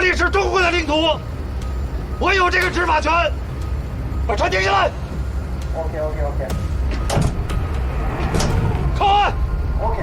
里是中国的领土，我有这个执法权。把船停下来。OK。靠岸。OK。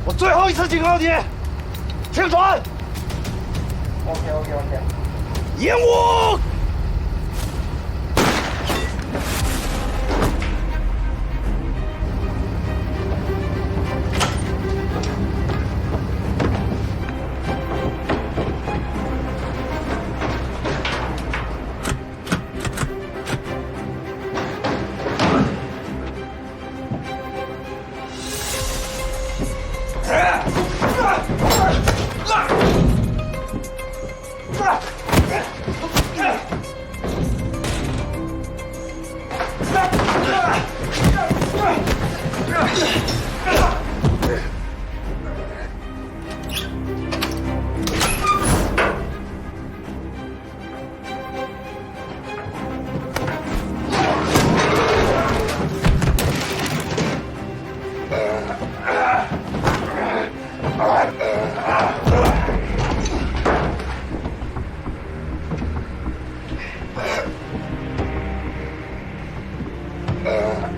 我最后一次警告你，停船。OK。掩护。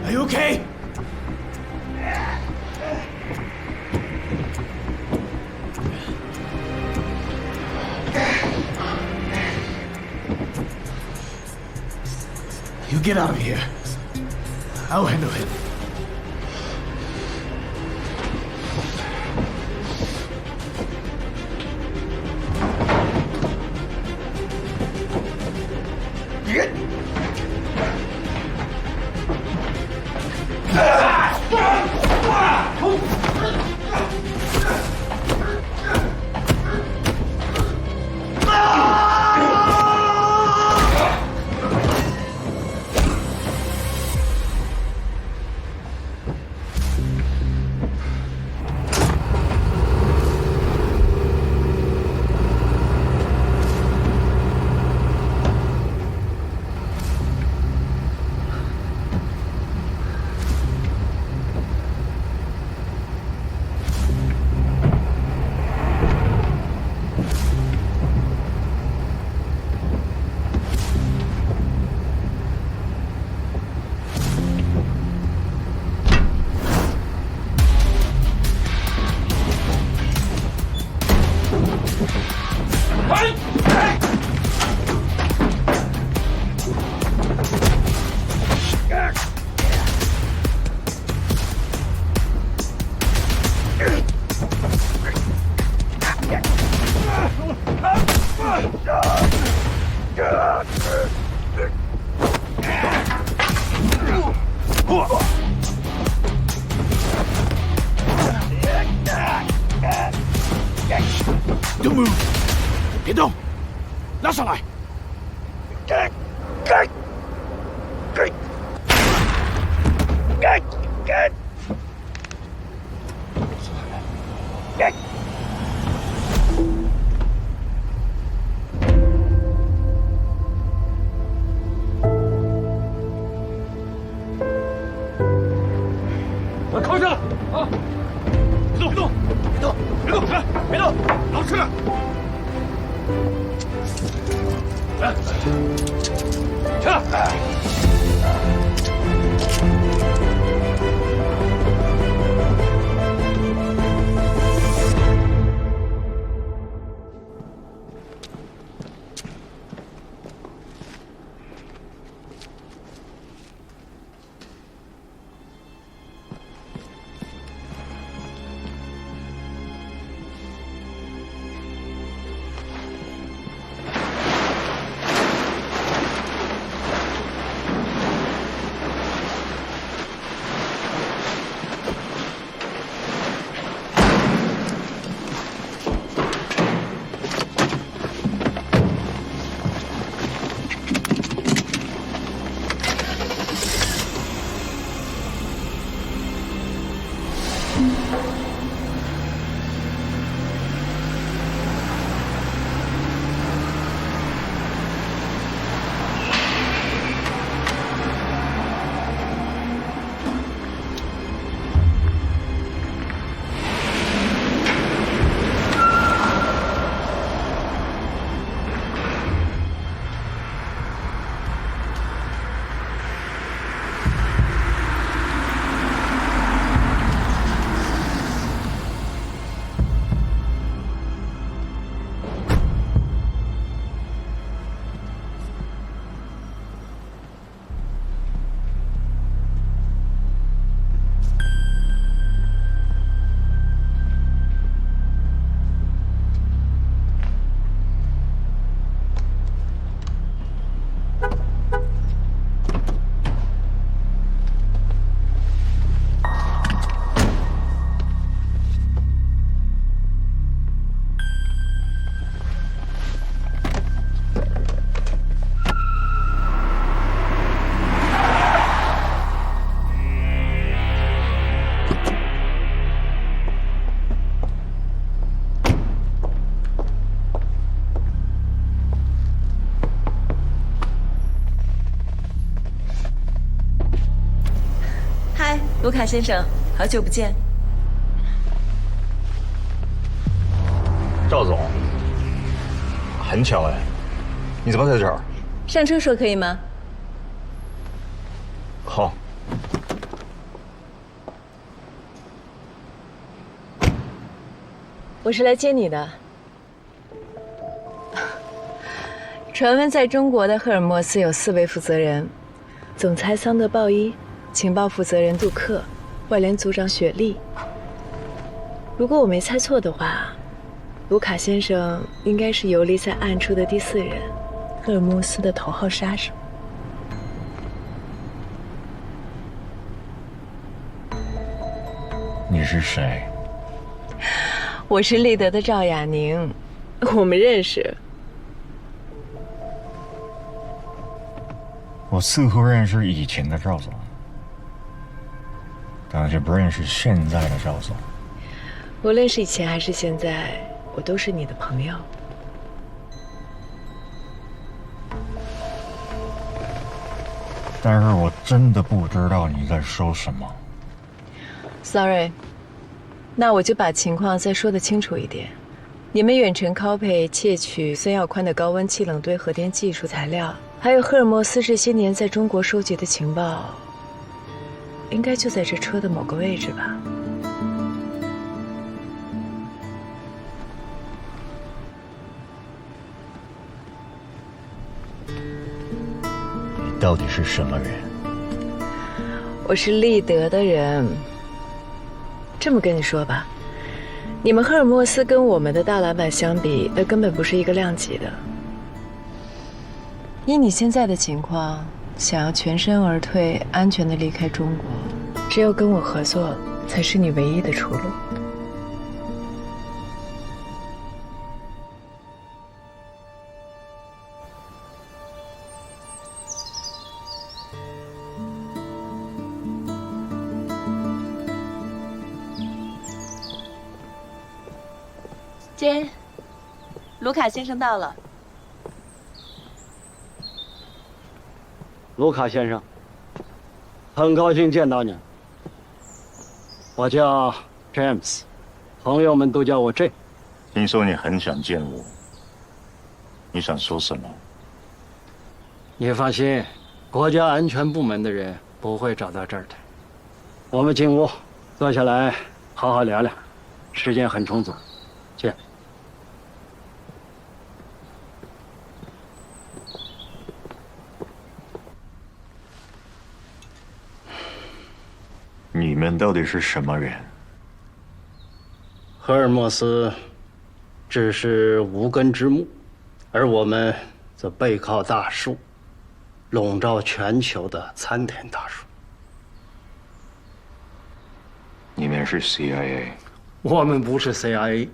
Are you okay? You get out of here. I'll handle him. Don't move！ 别动，拉上来！把铐下来啊！别动！别动！老实点！来，起来！卢卡先生，好久不见。赵总，很巧哎，你怎么在这儿？上车说可以吗？好。我是来接你的。传闻在中国的赫尔墨斯有4位负责人：总裁桑德鲍伊、情报负责人杜克、外联组长雪莉。如果我没猜错的话，卢卡先生应该是游离在暗处的第4人，赫尔墨斯的头号杀手。你是谁？我是立德的赵雅宁，我们认识。我似乎认识以前的赵总，但是不认识现在的赵总。无论是以前还是现在，我都是你的朋友。但是我真的不知道你在说什么。Sorry， 那我就把情况再说得清楚一点。你们远程拷贝窃取孙耀宽的高温气冷堆核电技术材料，还有赫尔墨斯这些年在中国收集的情报，应该就在这车的某个位置吧。你到底是什么人？我是立德的人。这么跟你说吧，你们赫尔墨斯跟我们的大老板相比，那根本不是一个量级的。以你现在的情况，想要全身而退，安全地离开中国，只有跟我合作，才是你唯一的出路。姐，卢卡先生到了。卢卡先生，很高兴见到你。我叫 James， 朋友们都叫我 J。听说你很想见我，你想说什么？你放心，国家安全部门的人不会找到这儿的。我们进屋，坐下来好好聊聊，时间很充足。见。你们到底是什么人？赫尔墨斯只是无根之木，而我们则背靠大树，笼罩全球的参天大树。你们是 CIA？ 我们不是 CIA，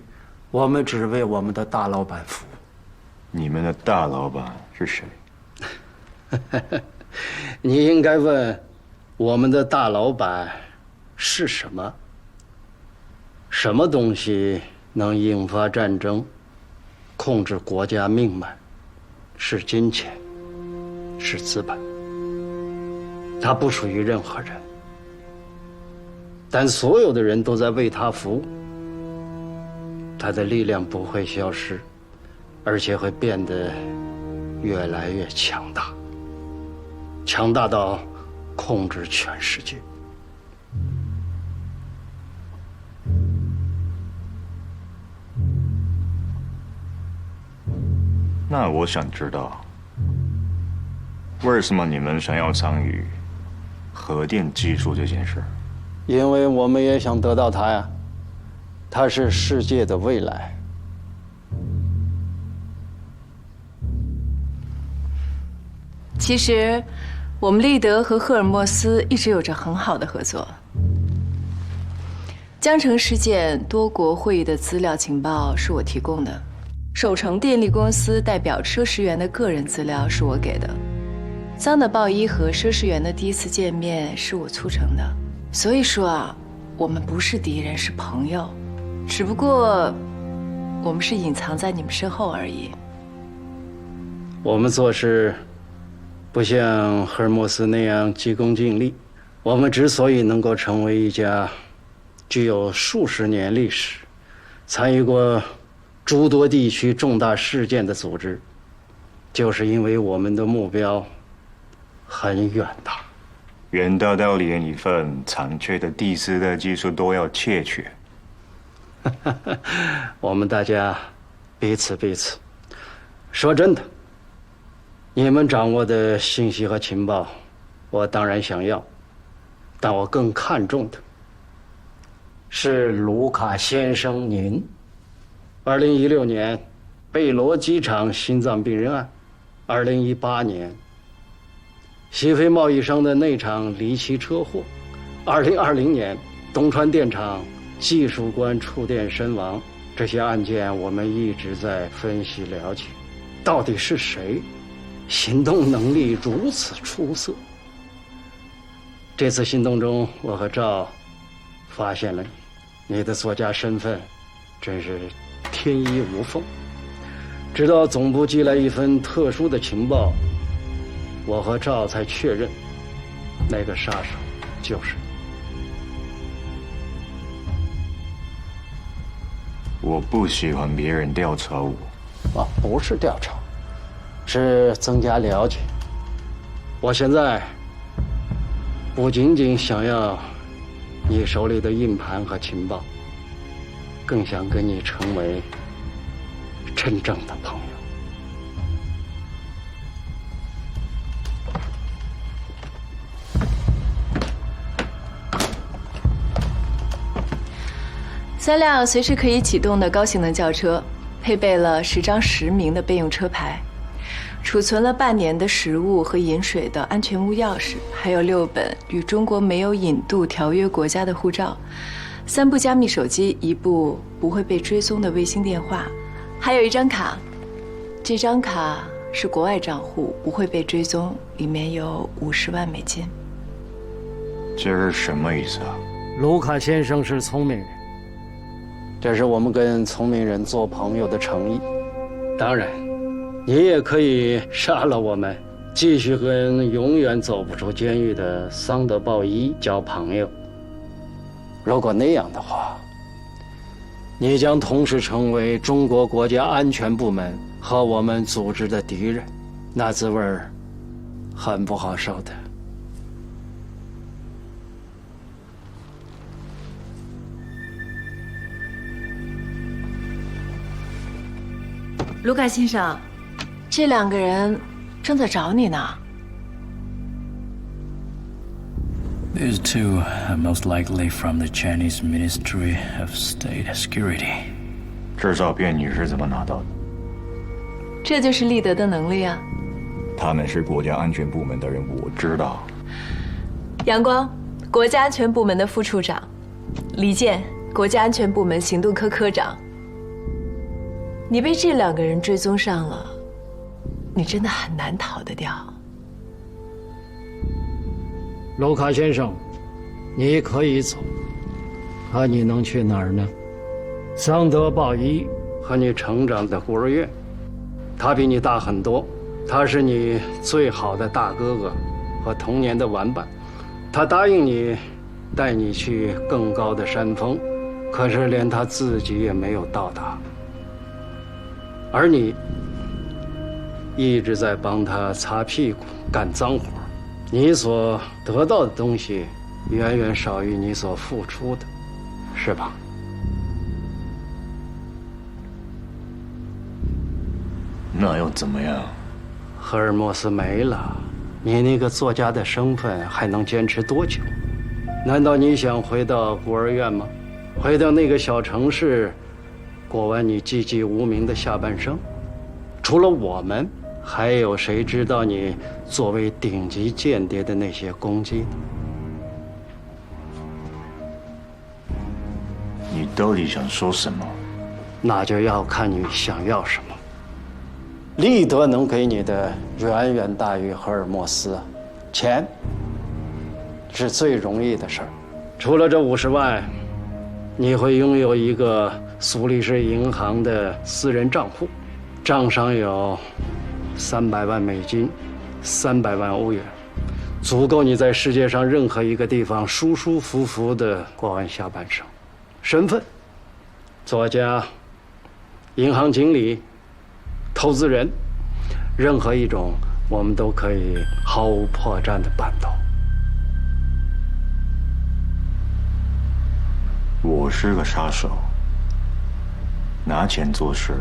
我们只为我们的大老板服务。你们的大老板是谁？你应该问我们的大老板是什么，什么东西能引发战争、控制国家命脉？是金钱，是资本。它不属于任何人，但所有的人都在为它服务。它的力量不会消失，而且会变得越来越强大，强大到控制全世界。那我想知道，为什么你们想要参与核电技术这件事？因为我们也想得到它呀，它是世界的未来。其实，我们立德和赫尔墨斯一直有着很好的合作。江城事件多国会议的资料情报是我提供的，首城电力公司代表佘石原的个人资料是我给的，桑德鲍伊和佘石原的第一次见面是我促成的。所以说啊，我们不是敌人，是朋友，只不过我们是隐藏在你们身后而已。我们做事不像赫尔墨斯那样急功近利。我们之所以能够成为一家具有数十年历史、参与过诸多地区重大事件的组织，就是因为我们的目标很远大，远大到连一份残缺的第四代技术都要窃取。我们大家彼此。说真的，你们掌握的信息和情报，我当然想要，但我更看重的是卢卡先生您。2016年贝罗机场心脏病人案，2018年西非贸易商的那场离奇车祸，2020年东川电厂技术官触电身亡，这些案件我们一直在分析了解，到底是谁行动能力如此出色？这次行动中，我和赵发现了你的作家身份，真是天衣无缝。直到总部寄来一份特殊的情报，我和赵才确认，那个杀手就是你。我不喜欢别人调查我。不是调查，是增加了解。我现在不仅仅想要你手里的硬盘和情报，更想跟你成为真正的朋友。3辆随时可以启动的高性能轿车，配备了10张实名的备用车牌，储存了半年的食物和饮水的安全屋钥匙，还有6本与中国没有引渡条约国家的护照，3部加密手机，1部不会被追踪的卫星电话，还有1张卡。这张卡是国外账户，不会被追踪，里面有50万美金。这是什么意思啊？卢卡先生是聪明人，这是我们跟聪明人做朋友的诚意。当然，你也可以杀了我们，继续跟永远走不出监狱的桑德鲍伊交朋友。如果那样的话，你将同时成为中国国家安全部门和我们组织的敌人，那滋味儿很不好受的。卢卡先生，这2个人正在找你呢。These two are most likely from the Chinese Ministry of State Security. 这照片你是怎么拿到的？这就是立德的能力啊！他们是国家安全部门的人，我知道。杨光，国家安全部门的副处长；李健，国家安全部门行动科科长。你被这2个人追踪上了，你真的很难逃得掉。卢卡先生，你可以走，可你能去哪儿呢？桑德鲍伊和你成长的孤儿院，他比你大很多，他是你最好的大哥哥和童年的玩伴，他答应你带你去更高的山峰，可是连他自己也没有到达，而你一直在帮他擦屁股干脏活，你所得到的东西远远少于你所付出的，是吧？那又怎么样？赫尔墨斯没了，你那个作家的身份还能坚持多久？难道你想回到孤儿院吗？回到那个小城市，过完你寂寂无名的下半生？除了我们，还有谁知道你作为顶级间谍的那些功绩呢？你到底想说什么？那就要看你想要什么。利德能给你的远远大于赫尔墨斯，钱是最容易的事儿。除了这50万，你会拥有一个苏黎世银行的私人账户，账上有300万美金，300万欧元，足够你在世界上任何一个地方舒舒服服地过完下半生。身份：作家、银行经理、投资人，任何一种我们都可以毫无破绽地办到。我是个杀手，拿钱做事，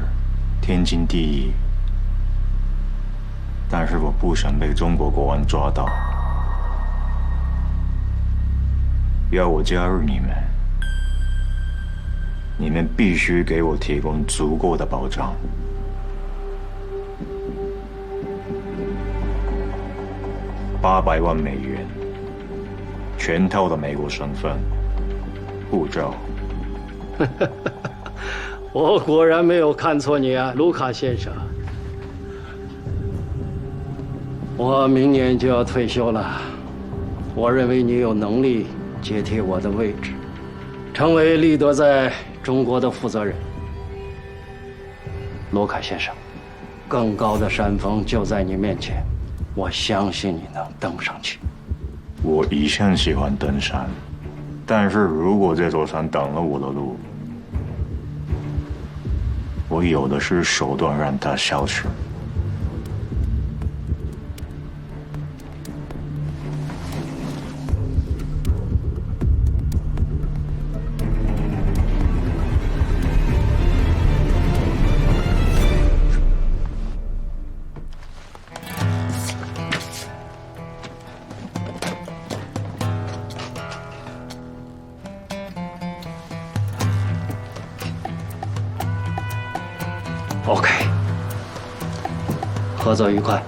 天经地义。但是我不想被中国国安抓到，要我加入你们，你们必须给我提供足够的保障。800万美元，全套的美国身份、护照。我果然没有看错你啊，卢卡先生。我明年就要退休了，我认为你有能力接替我的位置，成为利德在中国的负责人。卢卡先生，更高的山峰就在你面前，我相信你能登上去。我一向喜欢登山，但是如果这座山挡了我的路，我有的是手段让它消失。OK， 合作愉快。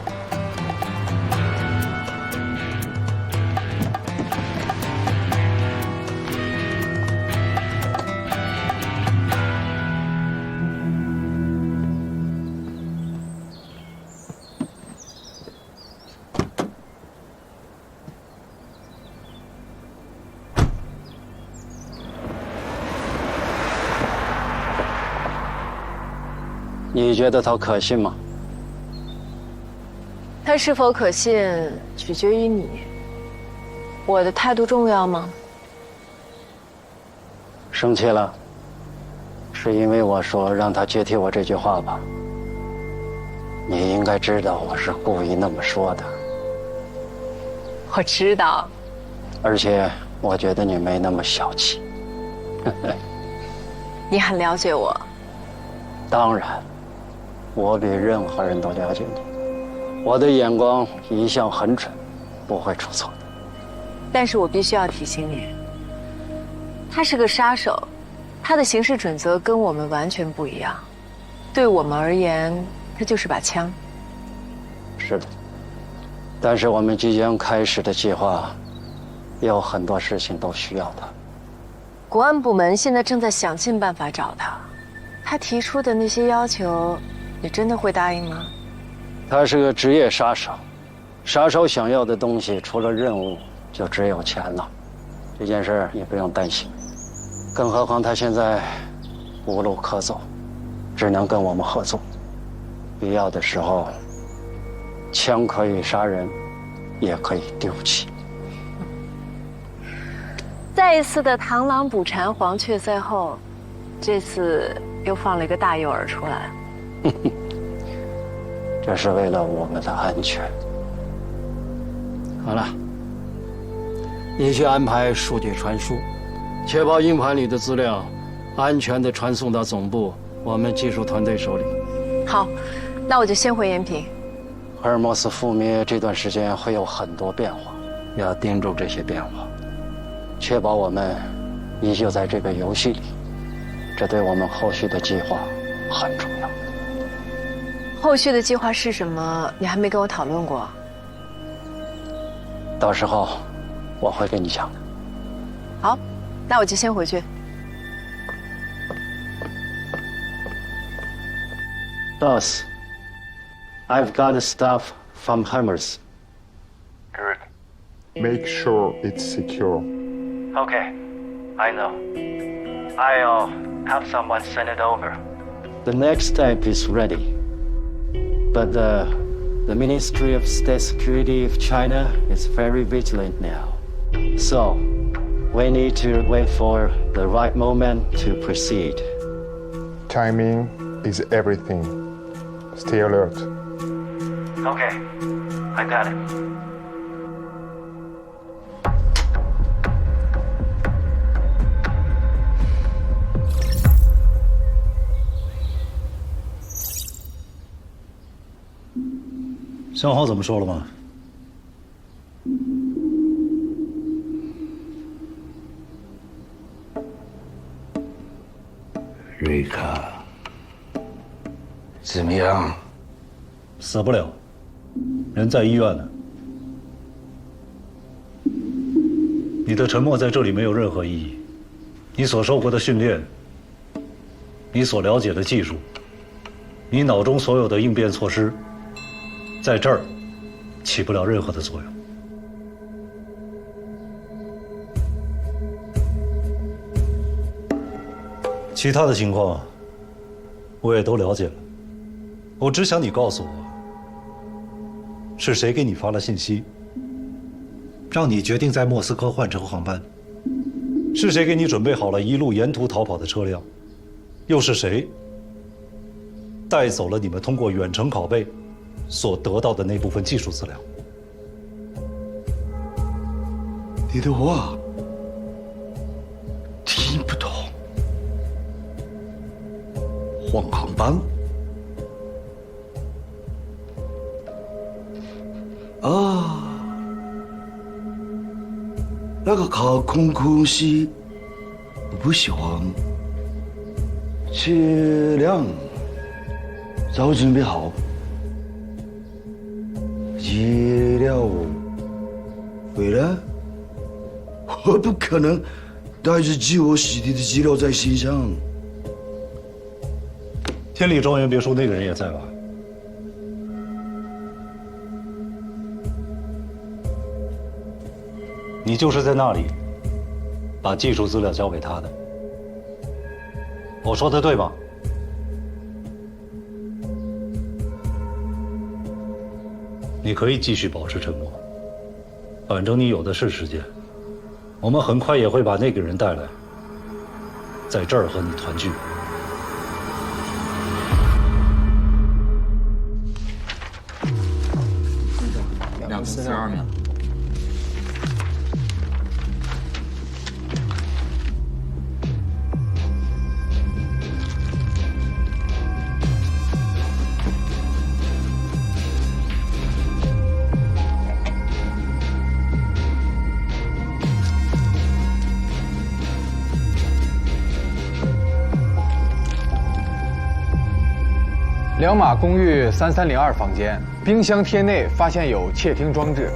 你觉得他可信吗？他是否可信，取决于你。我的态度重要吗？生气了，是因为我说让他接替我这句话吧？你应该知道我是故意那么说的。我知道。而且我觉得你没那么小气。你很了解我。当然。我比任何人都了解你，我的眼光一向很准，不会出错的。但是我必须要提醒你，他是个杀手，他的行事准则跟我们完全不一样。对我们而言，他就是把枪。是的，但是我们即将开始的计划，有很多事情都需要他。国安部门现在正在想尽办法找他，他提出的那些要求。你真的会答应吗？他是个职业杀手，杀手想要的东西除了任务就只有钱了。这件事你不用担心，更何况他现在无路可走，只能跟我们合作。必要的时候，枪可以杀人，也可以丢弃。再一次的螳螂捕蝉，黄雀在后，这次又放了一个大诱饵出来。这是为了我们的安全。好了，你去安排数据传输，确保硬盘里的资料安全地传送到总部我们技术团队手里。好，那我就先回延平。赫尔墨斯覆灭这段时间会有很多变化，要盯住这些变化，确保我们依旧在这个游戏里，这对我们后续的计划很重要。后续的计划是什么？你还没跟我讨论过。到时候我会跟你讲的。好，那我就先回去。Boss, I've got the stuff from Hermes. Good. Make sure it's secure. Okay, I know. I'll have someone send it over. The next step is ready. But the Ministry of State Security of China is very vigilant now. So, we need to wait for the right moment to proceed. Timing is everything. Stay alert. Okay, I got it. 向豪怎么说了吗？瑞卡，怎么样？死不了，人在医院呢。你的沉默在这里没有任何意义。你所受过的训练，你所了解的技术，你脑中所有的应变措施，在这儿起不了任何的作用。其他的情况，我也都了解了。我只想你告诉我，是谁给你发了信息，让你决定在莫斯科换乘航班？是谁给你准备好了一路沿途逃跑的车辆？又是谁带走了你们通过远程拷贝所得到的那部分技术资料？你的话听不懂。换航班？啊，那个航空公司不喜欢，车辆早准备好，资料回来，我不可能带着自我洗涤的资料在身上。天理庄园别墅那个人也在吧？你就是在那里把技术资料交给他的。我说的对吗？你可以继续保持沉默，反正你有的是时间。我们很快也会把那个人带来，在这儿和你团聚。242名。两马公寓3302房间，冰箱贴内发现有窃听装置，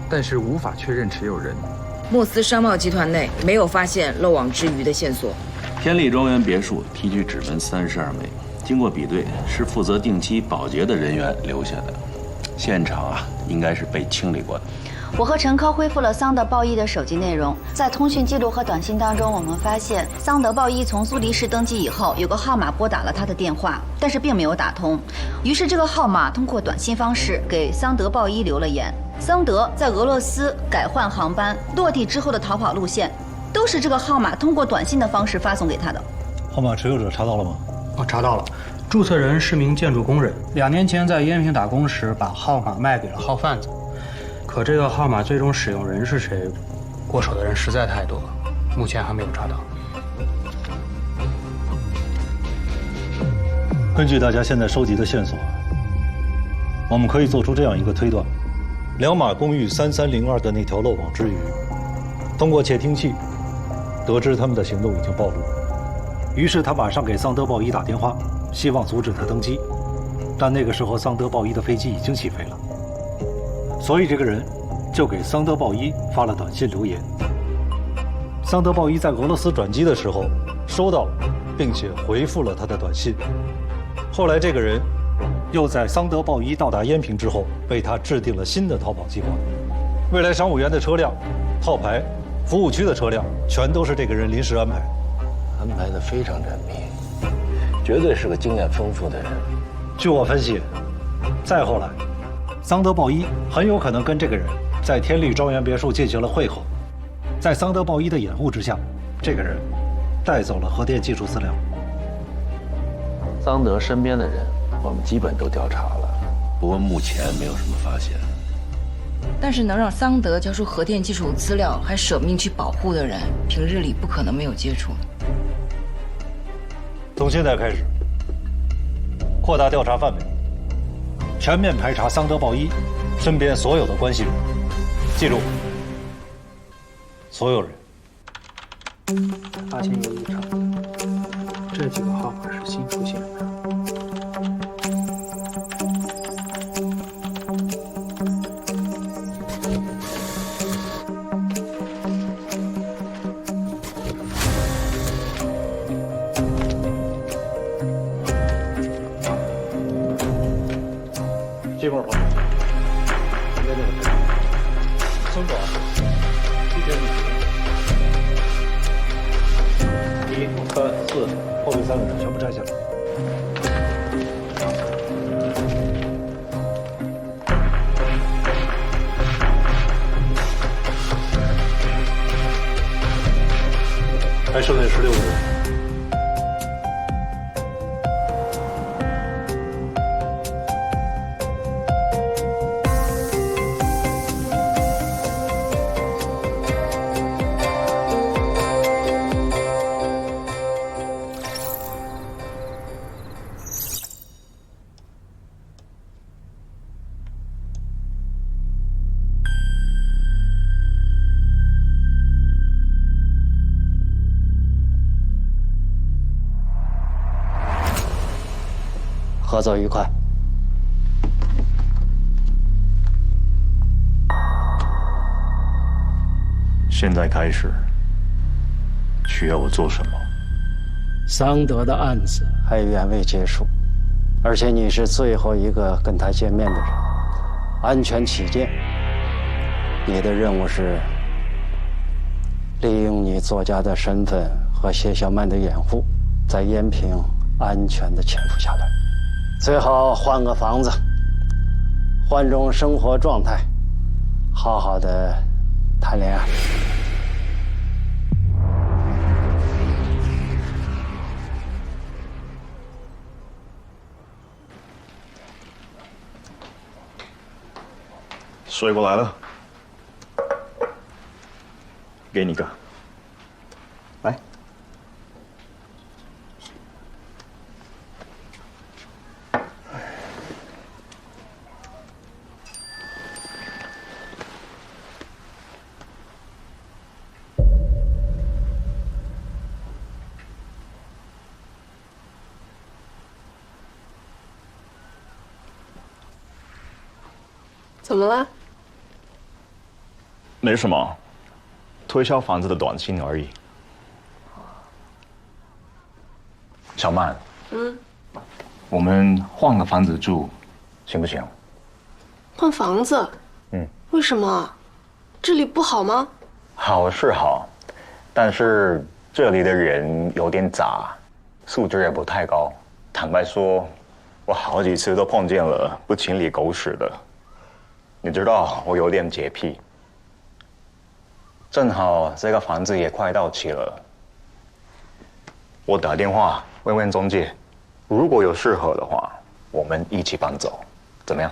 但是无法确认持有人。莫斯商贸集团内没有发现漏网之鱼的线索。天利庄园别墅提取指纹32枚，经过比对，是负责定期保洁的人员留下的。现场应该是被清理过的。我和陈科恢复了桑德鲍伊的手机内容，在通讯记录和短信当中，我们发现桑德鲍伊从苏黎世登机以后，有个号码拨打了他的电话，但是并没有打通。于是这个号码通过短信方式给桑德鲍伊留了言。桑德在俄罗斯改换航班，落地之后的逃跑路线，都是这个号码通过短信的方式发送给他的。号码持有者查到了吗？查到了。注册人是名建筑工人，2年前在延平打工时把号码卖给了号贩子。可这个号码最终使用人是谁，过手的人实在太多，目前还没有查到。根据大家现在收集的线索，我们可以做出这样一个推断：两马公寓3302的那条漏网之鱼，通过窃听器得知他们的行动已经暴露，于是他马上给桑德鲍伊打电话，希望阻止他登机。但那个时候桑德鲍伊的飞机已经起飞了，所以这个人就给桑德鲍伊发了短信留言。桑德鲍伊在俄罗斯转机的时候收到并且回复了他的短信。后来这个人又在桑德鲍伊到达延平之后为他制定了新的逃跑计划。未来商务园的车辆、套牌、服务区的车辆全都是这个人临时安排，安排得非常缜密，绝对是个经验丰富的人。据我分析，再后来桑德鲍伊很有可能跟这个人在天丽庄园别墅进行了会合，在桑德鲍伊的掩护之下，这个人带走了核电技术资料。桑德身边的人我们基本都调查了，不过目前没有什么发现。但是能让桑德交出核电技术资料还舍命去保护的人，平日里不可能没有接触。从现在开始，扩大调查范围，全面排查桑德鲍伊身边所有的关系人。记住，所有人。发现有异常，这几个号码是新出现的。这块儿跑，应该这个松广7.5。1、3、4，后面3个人全部摘下来。还剩下16个人。合作愉快。现在开始，需要我做什么？桑德的案子还远未结束，而且你是最后一个跟他见面的人。安全起见，你的任务是利用你作家的身份和谢小曼的掩护，在延平安全地潜伏下来。最好换个房子，换种生活状态，好好的谈恋爱。水果来了，给你个，来。怎么了？没什么，推销房子的短信而已。小曼，我们换个房子住，行不行？换房子？为什么？这里不好吗？好是好，但是这里的人有点杂，素质也不太高。坦白说，我好几次都碰见了不清理狗屎的。你知道我有点洁癖，正好这个房子也快到期了，我打电话问问中介，如果有适合的话，我们一起搬走，怎么样？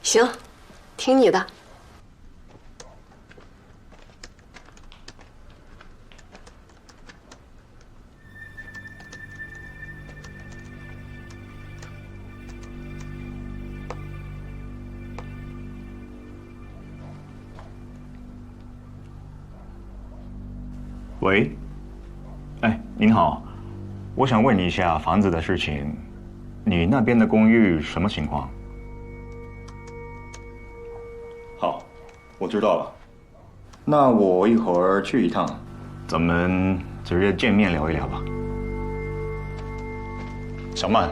行，听你的。喂，哎，您好，我想问你一下房子的事情，你那边的公寓什么情况？好，我知道了。那我一会儿去一趟，咱们直接见面聊一聊吧。小曼，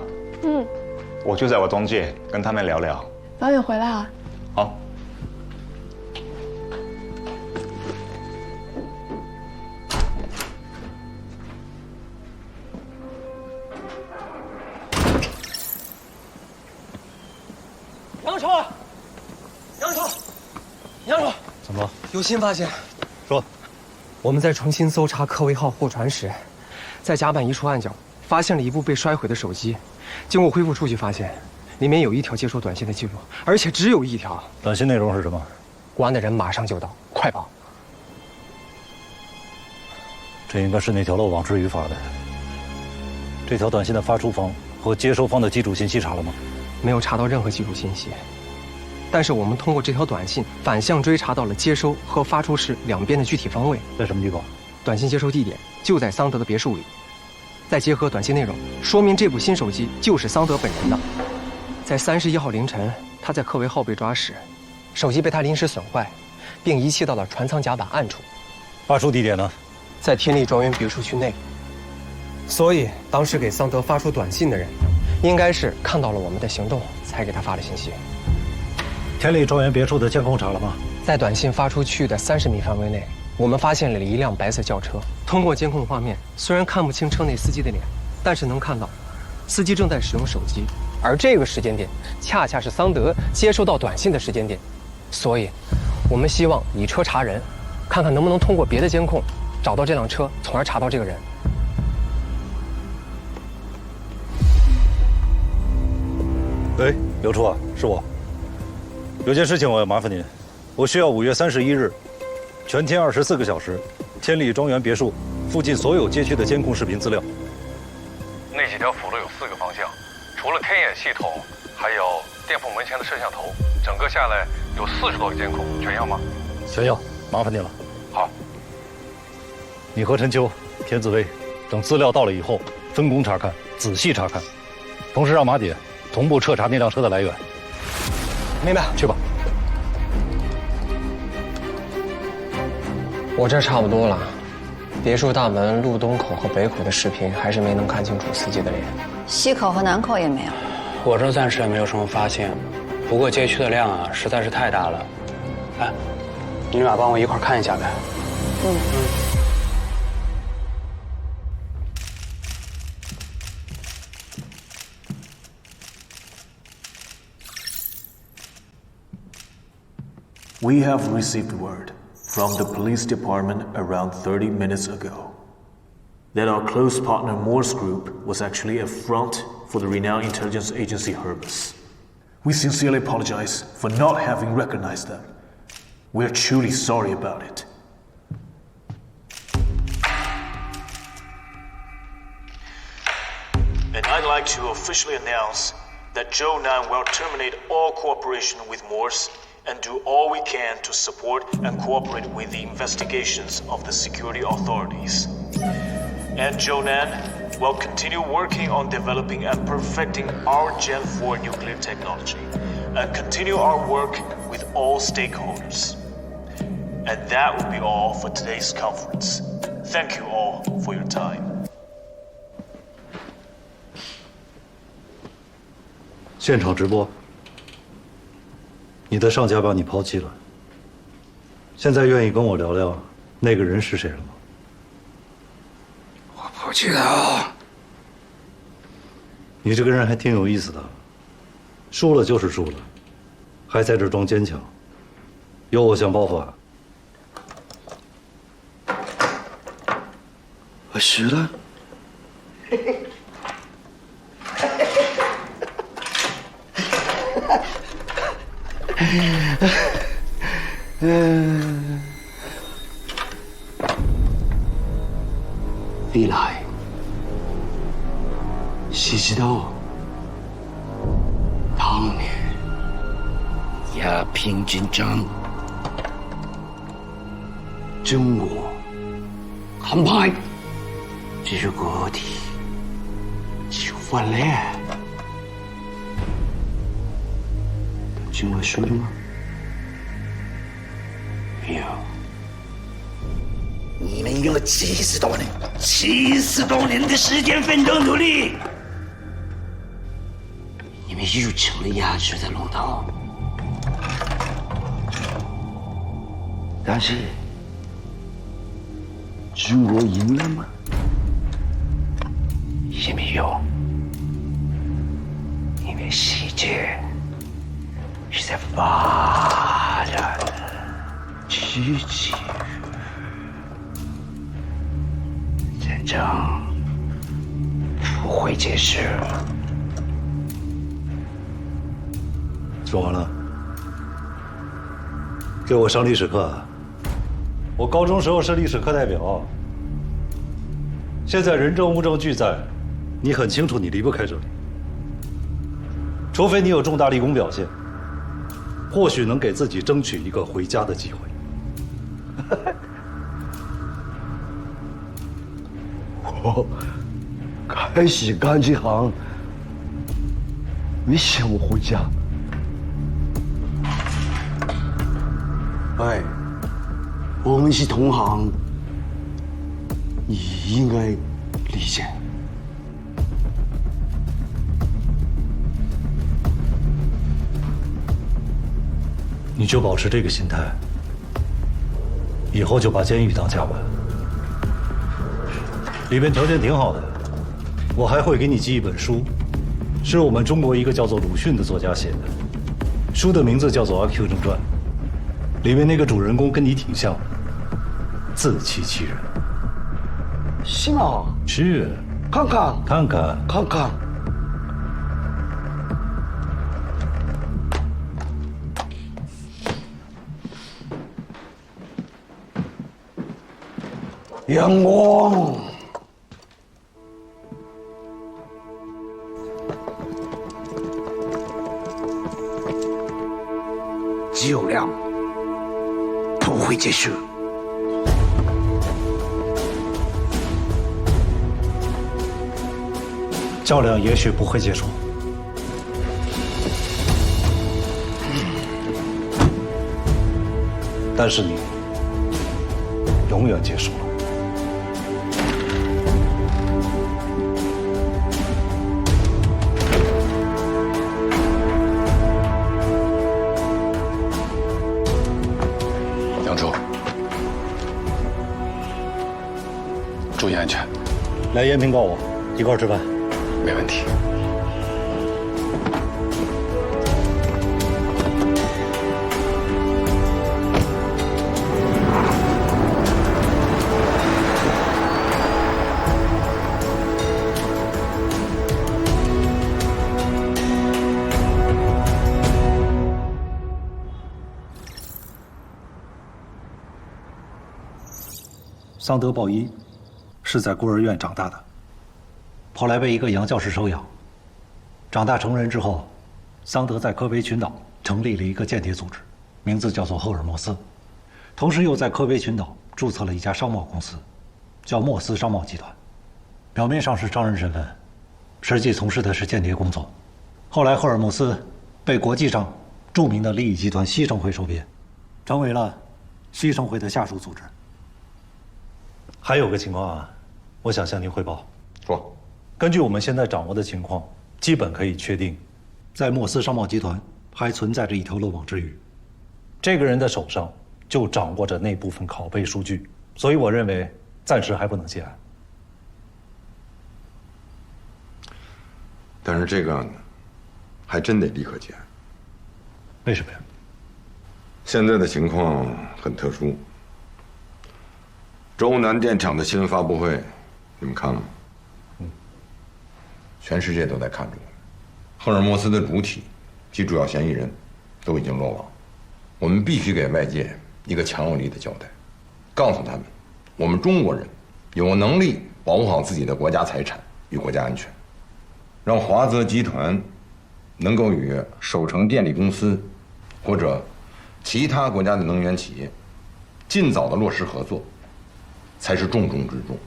我就在我中介跟他们聊聊。导演回来了。好。杨总，怎么了？有新发现。说。我们在重新搜查科威号货船时，在甲板一处暗角发现了一部被摔毁的手机。经过恢复数据发现，里面有一条接收短信的记录，而且只有一条。短信内容是什么？国安的人马上就到，快跑！这应该是那条漏网之鱼发的。这条短信的发出方和接收方的机主信息查了吗？没有查到任何机主信息。但是我们通过这条短信反向追查到了接收和发出时两边的具体方位。在什么地方？短信接收地点就在桑德的别墅里。再结合短信内容，说明这部新手机就是桑德本人的。在31号凌晨，他在科维号被抓时，手机被他临时损坏，并遗弃到了船舱甲板暗处。发出地点呢？在天利庄园别墅区内。所以当时给桑德发出短信的人，应该是看到了我们的行动，才给他发了信息。天利庄园别墅的监控查了吗？在短信发出去的30米范围内，我们发现了一辆白色轿车。通过监控画面，虽然看不清车内司机的脸，但是能看到司机正在使用手机，而这个时间点恰恰是桑德接收到短信的时间点。所以，我们希望以车查人，看看能不能通过别的监控找到这辆车，从而查到这个人。喂，刘处啊，是我。有件事情我要麻烦您，我需要5月31日，全天24个小时，天利庄园别墅附近所有街区的监控视频资料。那几条辅路有4个方向，除了天眼系统，还有店铺门前的摄像头，整个下来有40多个监控，全要吗？全要，麻烦您了。好。你和陈秋、田紫薇等资料到了以后，分工查看，仔细查看，同时让马姐同步彻查那辆车的来源。明白，去吧。我这差不多了。别墅大门路东口和北口的视频还是没能看清楚司机的脸，西口和南口也没有。我这暂时也没有什么发现，不过街区的量啊实在是太大了。哎，你俩帮我一块看一下呗。We have received word from the police department around 30 minutes ago that our close partner Morse Group was actually a front for the renowned intelligence agency Herbus. We sincerely apologize for not having recognized them. We're truly sorry about it. And I'd like to officially announce that Joe Nan will terminate all cooperation with Morse and do all we can to support and cooperate with the investigations of the security authorities. And Joe Nan will continue working on developing and perfecting our Gen 4 nuclear technology and continue our work with all stakeholders. And that will be all for today's conference. Thank you all for your time. 现场直播。你的上家把你抛弃了，现在愿意跟我聊聊那个人是谁了吗？我不知道。你这个人还挺有意思的，输了就是输了，还在这装坚强，有偶像包袱啊？我输了。你来是知道当年鸦片战争，中国很派这个的就翻了，听我说的吗？没有。你们用了70多年的时间奋斗努力，你们又成了亚洲的龙头。但是，中国赢了吗？也没有，因为世界是在发展自己。战争不会结束。说完了，给我上历史课。我高中时候是历史课代表，现在人证物证俱在，你很清楚你离不开这里。除非你有重大立功表现，或许能给自己争取一个回家的机会。我开始干这行，没想我回家。哎，我们是同行，你应该理解。你就保持这个心态，以后就把监狱当家玩。里边条件挺好的，我还会给你寄一本书，是我们中国一个叫做鲁迅的作家写的，书的名字叫做《阿 Q 正传》，里面那个主人公跟你挺像，自欺欺人。是吗？是。看看。看看。看看。阳光。较量不会结束。较量也许不会结束，但是你永远结束了。杨柱，注意安全。来延平告我，一块儿吃饭。没问题。桑德鲍伊是在孤儿院长大的，后来被一个洋教士收养。长大成人之后，桑德在科威群岛成立了一个间谍组织，名字叫做赫尔墨斯，同时又在科威群岛注册了一家商贸公司，叫莫斯商贸集团。表面上是商人身份，实际从事的是间谍工作。后来赫尔墨斯被国际上著名的利益集团西城会收编，成为了西城会的下属组织。还有个情况啊，我想向您汇报。说，根据我们现在掌握的情况，基本可以确定，在莫斯商贸集团还存在着一条漏网之鱼。这个人的手上就掌握着那部分拷贝数据，所以我认为暂时还不能结案。但是这个案子还真得立刻结案。为什么呀？现在的情况很特殊。周南电厂的新闻发布会，你们看了吗？全世界都在看着我们。赫尔墨斯的主体及主要嫌疑人都已经落网，我们必须给外界一个强有力的交代，告诉他们，我们中国人有能力保护好自己的国家财产与国家安全，让华泽集团能够与首城电力公司或者其他国家的能源企业尽早的落实合作，才是重中之重，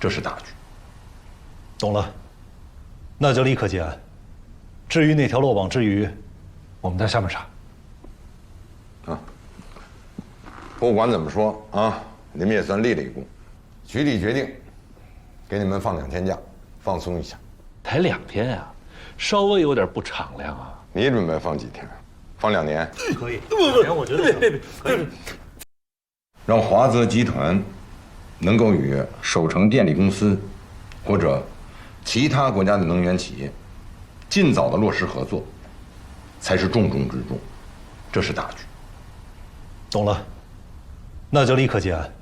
这是大局。懂了，那就立刻结案。至于那条落网之鱼，我们在下面查。不管怎么说啊，你们也算立了一功。局里决定给你们放2天假，放松一下。才2天呀，稍微有点不敞亮啊。你准备放几天？放2年？可以。我觉得可以。让华泽集团能够与首城电力公司或者其他国家的能源企业尽早的落实合作，才是重中之重，这是大局。懂了，那就立刻结案。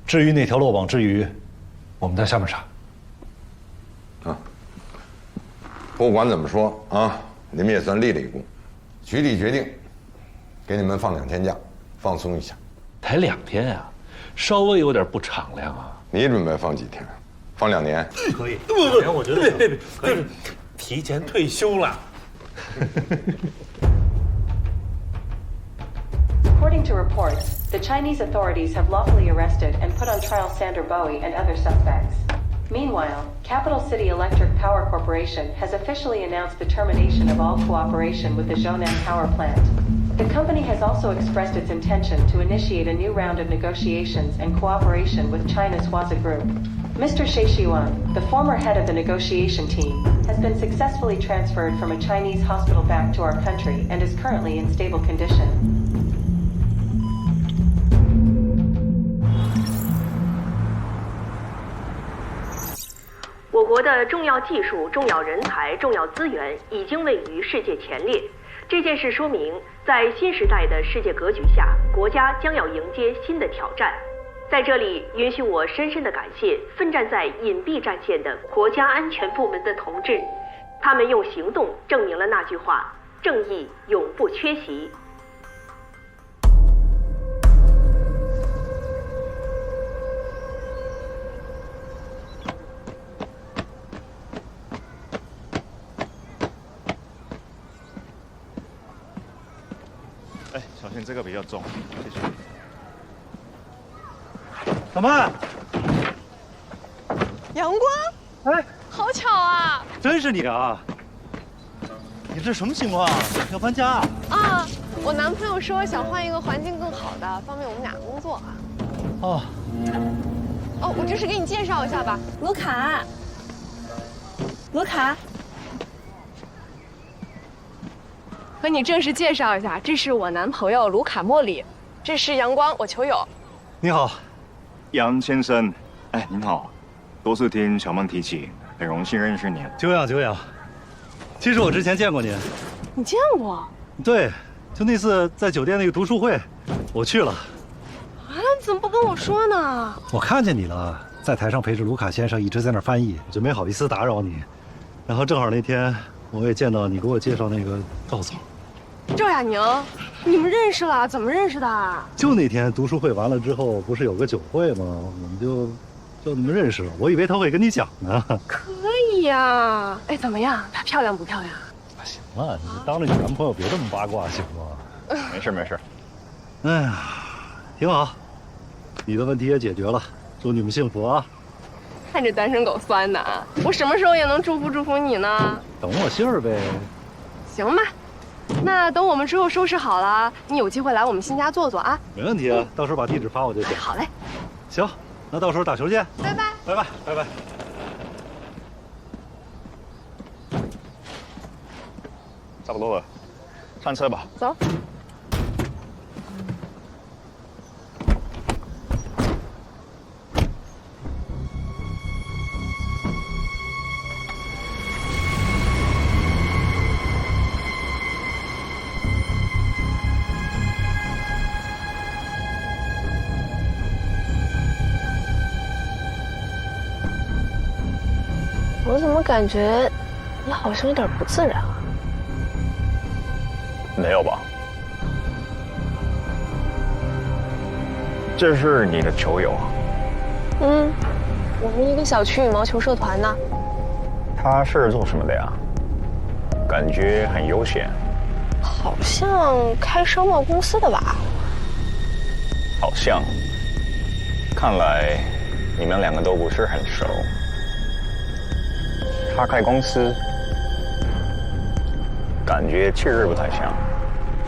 至于那条落网之鱼，我们在下面查。不管怎么说啊，你们也算立了一功。局里决定给你们放2天假，放松一下。才2天呀，稍微有点不敞亮啊。你准备放几天？放2年？可以。我觉得可以。提前退休了。According to reports, the Chinese authorities have lawfully arrested and put on trial Sander Bowie and other suspects. Meanwhile, Capital City Electric Power Corporation has officially announced the termination of all cooperation with the Zhonan power plant. The company has also expressed its intention to initiate a new round of negotiations and cooperation with China's Huazi Group. Mr. Xie Xiwan, the former head of the negotiation team, has been successfully transferred from a Chinese hospital back to our country and is currently in stable condition. 我国的重要技术、重要人才、重要资源已经位于世界前列。这件事说明，在新时代的世界格局下，国家将要迎接新的挑战。在这里，允许我深深地感谢奋战在隐蔽战线的国家安全部门的同志，他们用行动证明了那句话：正义永不缺席。哎，小心这个比较重，谢谢。小曼，阳光，哎，好巧啊！真是你啊！你这什么情况？要搬家啊？啊，我男朋友说想换一个环境更好的，方便我们俩工作啊。哦，我这是给你介绍一下吧，卢卡。卢卡，和你正式介绍一下，这是我男朋友卢卡莫里，这是阳光，我球友。你好。杨先生，哎，您好，多次听小曼提起，很荣幸认识您。久仰久仰。其实我之前见过您。你见过？对，就那次在酒店那个读书会，我去了。啊，你怎么不跟我说呢？我看见你了，在台上陪着卢卡先生一直在那儿翻译，就没好意思打扰你。然后正好那天我也见到你给我介绍那个赵总。赵亚宁，你们认识了？怎么认识的？就那天读书会完了之后，不是有个酒会吗？我们就那么认识了。我以为他会跟你讲呢。可以呀。哎，怎么样？她漂亮不漂亮？行了，你当着你男朋友别这么八卦行吗？没事没事。哎呀，挺好，你的问题也解决了，祝你们幸福啊！看这单身狗酸的啊！我什么时候也能祝福祝福你呢？等我信儿呗。行吧。那等我们之后收拾好了，你有机会来我们新家坐坐啊。没问题啊，到时候把地址发我就行。好嘞。行，那到时候打球见。拜拜。拜拜拜拜。差不多了，上车吧。走。我怎么感觉你好像有点不自然啊？没有吧？这是你的球友啊？嗯，我们一个小区羽毛球社团呢。他是做什么的呀？感觉很悠闲。好像开商贸公司的吧？好像。看来你们两个都不是很熟。他开公司，感觉气质不太像，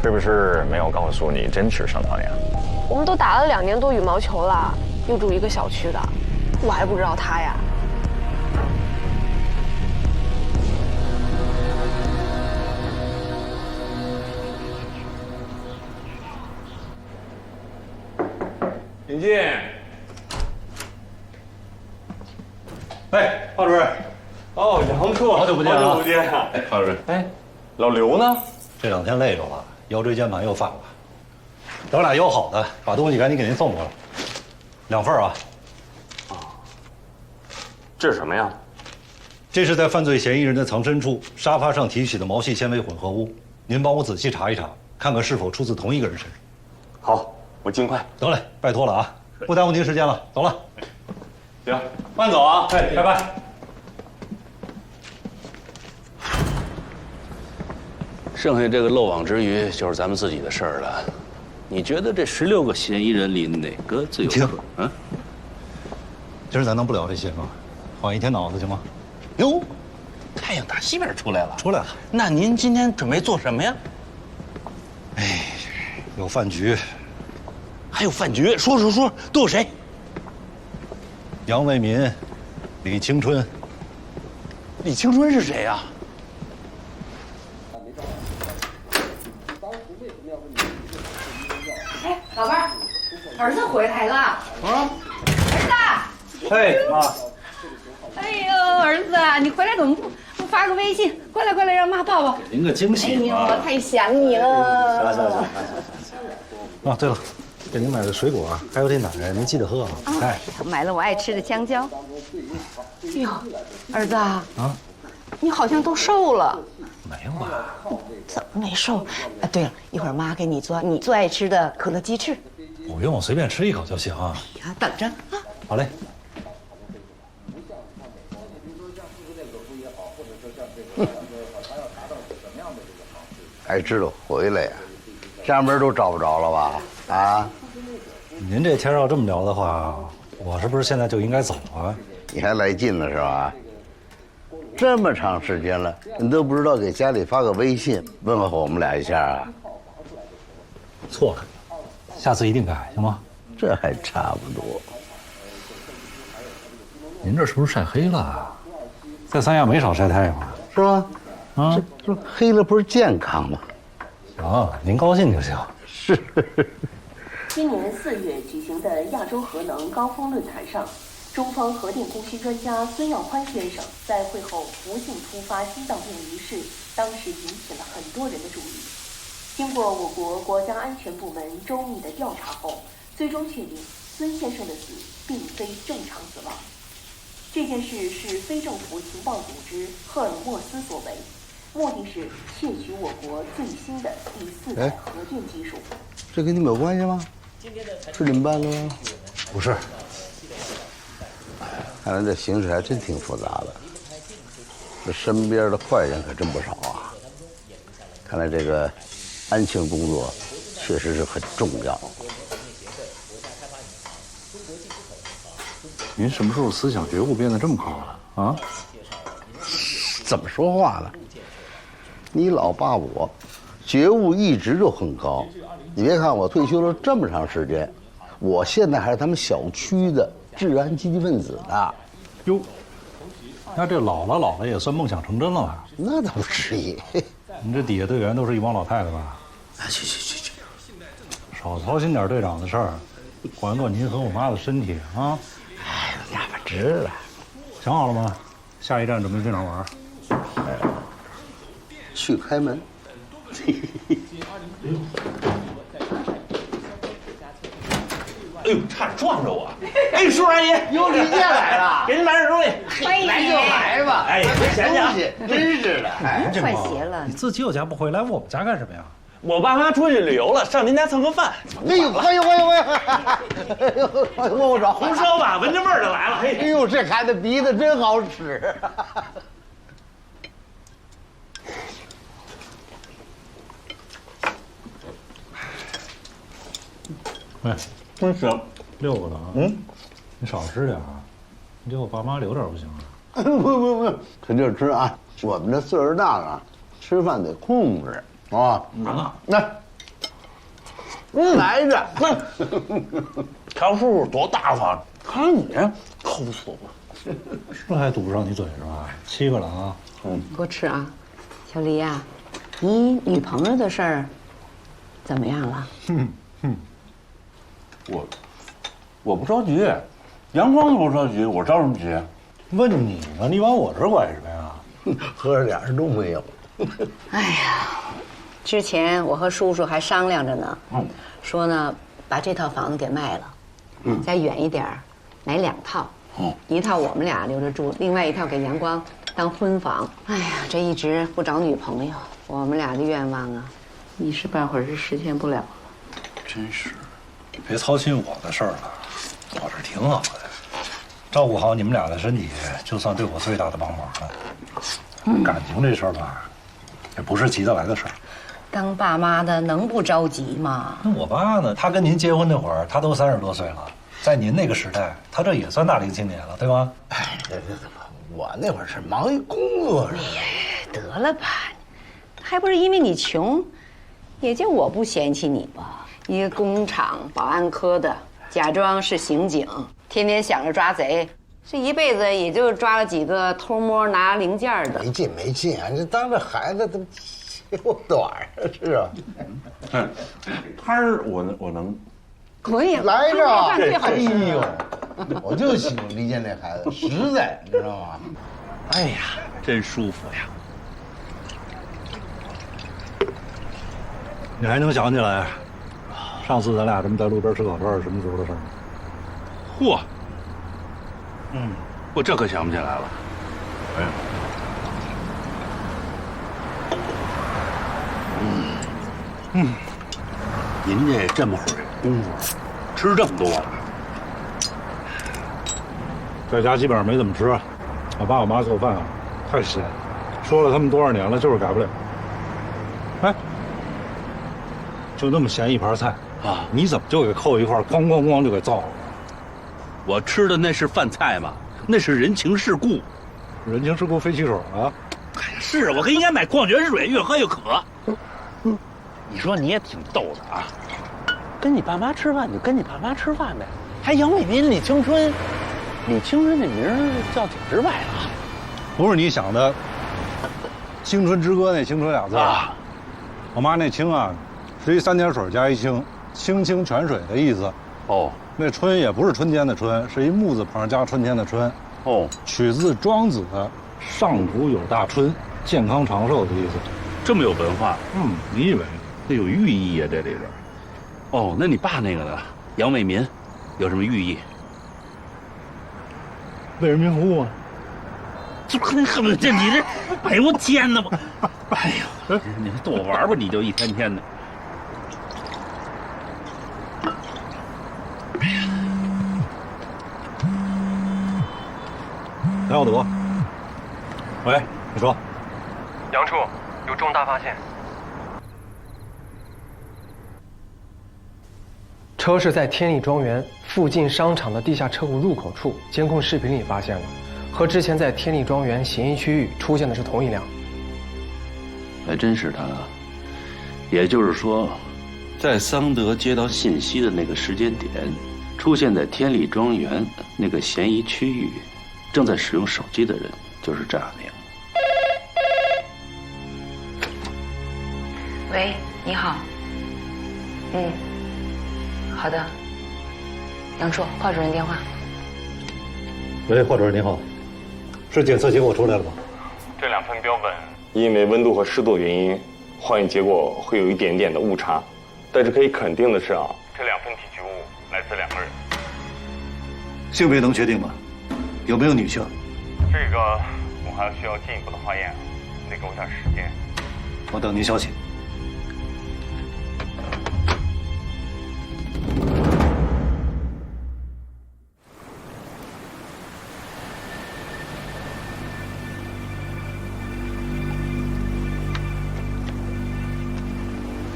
是不是没有告诉你真实身份呀？我们都打了2年多羽毛球了，又住一个小区的，我还不知道他呀。请进。哎，鲍主任。哦，杨处，好久不见啊！好久不见啊！哎，鲍主任。哎，老刘呢？这2天累着了，腰椎间盘又犯了。等俩腰好的，把东西赶紧给您送过来。2份啊。这是什么呀？这是在犯罪嫌疑人的藏身处沙发上提取的毛细纤维混合物，您帮我仔细查一查，看看是否出自同一个人身上。好，我尽快。得嘞，拜托了啊，不耽误您时间了，走了。行，慢走啊！哎，拜拜。剩下这个漏网之鱼就是咱们自己的事儿了。你觉得这16个嫌疑人里哪个最有可能？今儿咱能不聊这些吗？换一天脑子行吗？哟，太阳打西边出来了。出来了。那您今天准备做什么呀？哎，有饭局。还有饭局？说，都有谁？杨为民、李青春。李青春是谁呀？哎，老伴儿，儿子回来了。啊，儿子。嘿，妈。哎呦，儿子，你回来怎么不发个微信？过来，让妈抱抱。给您个惊喜嘛！哎呦，太想你了。行。啊，对了，给您买的水果还有这奶，您记得喝啊。哎，买了我爱吃的香蕉。哟，儿子啊，你好像都瘦了。没有吧？怎么没瘦？啊，对了，一会儿妈给你做你最爱吃的可乐鸡翅。不用，随便吃一口就行。呀，等着啊。好嘞。还知道回来呀？家门都找不着了吧？啊？您这天要这么聊的话，我是不是现在就应该走啊？你还来劲了是吧？这么长时间了，你都不知道给家里发个微信问候我们俩一下啊？错了，下次一定改，行吗？这还差不多。您这是不是晒黑了？在三亚没少晒太阳啊，是吧？啊，这黑了不是健康吗？行，您高兴就行。是。今年4月举行的亚洲核能高峰论坛上，中方核电供需专家孙耀宽先生在会后不幸突发心脏病离世，当时引起了很多人的注意。经过我国国家安全部门周密的调查后，最终确定孙先生的死并非正常死亡。这件事是非政府情报组织赫尔墨斯所为，目的是窃取我国最新的第4代核电技术。这跟你们有关系吗？是你们办的吗？不是。看来这形势还真挺复杂的，这身边的坏人可真不少啊。看来这个安庆工作确实是很重要。您什么时候思想觉悟变得这么高了啊？怎么说话呢？你老爸我觉悟一直就很高。你别看我退休了这么长时间，我现在还是他们小区的治安积极分子呢。哟，那这老了也算梦想成真了吧？那倒不至于。你这底下队员都是一帮老太太吧？去，少操心点队长的事儿，管管您和我妈的身体啊。哎，呀，我知了。想好了吗？下一站准备去哪儿玩？去开门。哎呦，差点撞着我！哎，叔叔阿姨，哟，李健来了，给您买点东西。来就来吧。哎，别嫌弃啊，真是的，哎，快邪了！你自己有家不回来，我们家干什么呀？我爸妈出去旅游了，上您家蹭个饭。哎呦，哎呦，哎呦，哎呦，握握手。胡说吧，闻着味儿就来了。哎呦，这孩子鼻子真好使。哎，真香，6个呢啊！你少吃点啊，你给我爸妈留点不行啊？不，使劲吃啊！我们这岁数大了，吃饭得控制啊。来，来着。朴叔叔多大方，看你抠死我。这还堵不上你嘴是吧？7个了啊！多吃啊，小李呀，你女朋友的事儿怎么样了？我不着急，阳光都不着急，我着什么急？问你呢，你往我这儿拐什么呀？合着俩人都没有。哎呀，之前我和叔叔还商量着呢，说呢把这套房子给卖了，再远一点买2套，一套我们俩留着住，另外一套给阳光当婚房。哎呀，这一直不找女朋友，我们俩的愿望啊，一时半会儿是实现不了了。真是，别操心我的事儿了，我这挺好的，照顾好你们俩的身体，就算对我最大的帮忙了。感情这事儿吧，也不是急得来的事儿。当爸妈的能不着急吗？那我爸呢？他跟您结婚那会儿，他都30多岁了，在您那个时代，他这也算大龄青年了，对吗？哎，我那会儿是忙于工作上。得了吧，还不是因为你穷，也就我不嫌弃你吧。一个工厂保安科的，假装是刑警，天天想着抓贼，这一辈子也就抓了几个偷摸拿零件的。没劲啊！这当着孩子都有短啊，是啊。摊儿我能。可以来着。哎呦，我就喜欢李健这孩子，实在，你知道吗？哎呀，真舒服呀！你还能想起来上次咱俩这么在路边吃烤串是什么时候的事儿吗？嚯！我这可想不起来了。您这么会儿功夫，吃这么多了，在家基本上没怎么吃，我爸我妈做饭啊太咸，说了他们多少年了，就是改不了。哎，就那么咸一盘菜啊，你怎么就给扣一块，咣咣咣就给造了？我吃的那是饭菜吗？那是人情世故。人情世故非其水啊！是我应该买矿泉水，越喝越渴。你说你也挺逗的啊！跟你爸妈吃饭，你就跟你爸妈吃饭呗。还杨伟民、李青春，李青春这名儿叫挺直白的啊。不是你想的“青春之歌”那“青春”俩字啊。我妈那“青”啊，是一3点水加一“清”，清清泉水的意思。哦，那“春”也不是春天的“春”，是一木字旁加春天的“春”。哦，取自庄子的“上古有大春，健康长寿”的意思。这么有文化？你以为？这有寓意啊，这里边。哦，那你爸那个呢？杨伟民，有什么寓意？为人民服务啊！这你这，哎呦我天哪！哎呦，你逗我玩吧，你就一天天的。梁耀德，喂，你说，杨处有重大发现，车是在天利庄园附近商场的地下车库入口处，监控视频里发现了，和之前在天利庄园嫌疑区域出现的是同一辆。还真是他，也就是说，在桑德接到信息的那个时间点，出现在天利庄园那个嫌疑区域。正在使用手机的人就是张亚宁。喂，你好。好的。杨处，华主任电话。喂，华主任您好，是检测结果出来了吗？这2份标本因为温度和湿度原因，化验结果会有一点点的误差，但是可以肯定的是啊，这2份体积物来自2个人。性别能确定吗？有没有女性？这个我们还需要进一步的化验，你得给我点时间。我等您消息。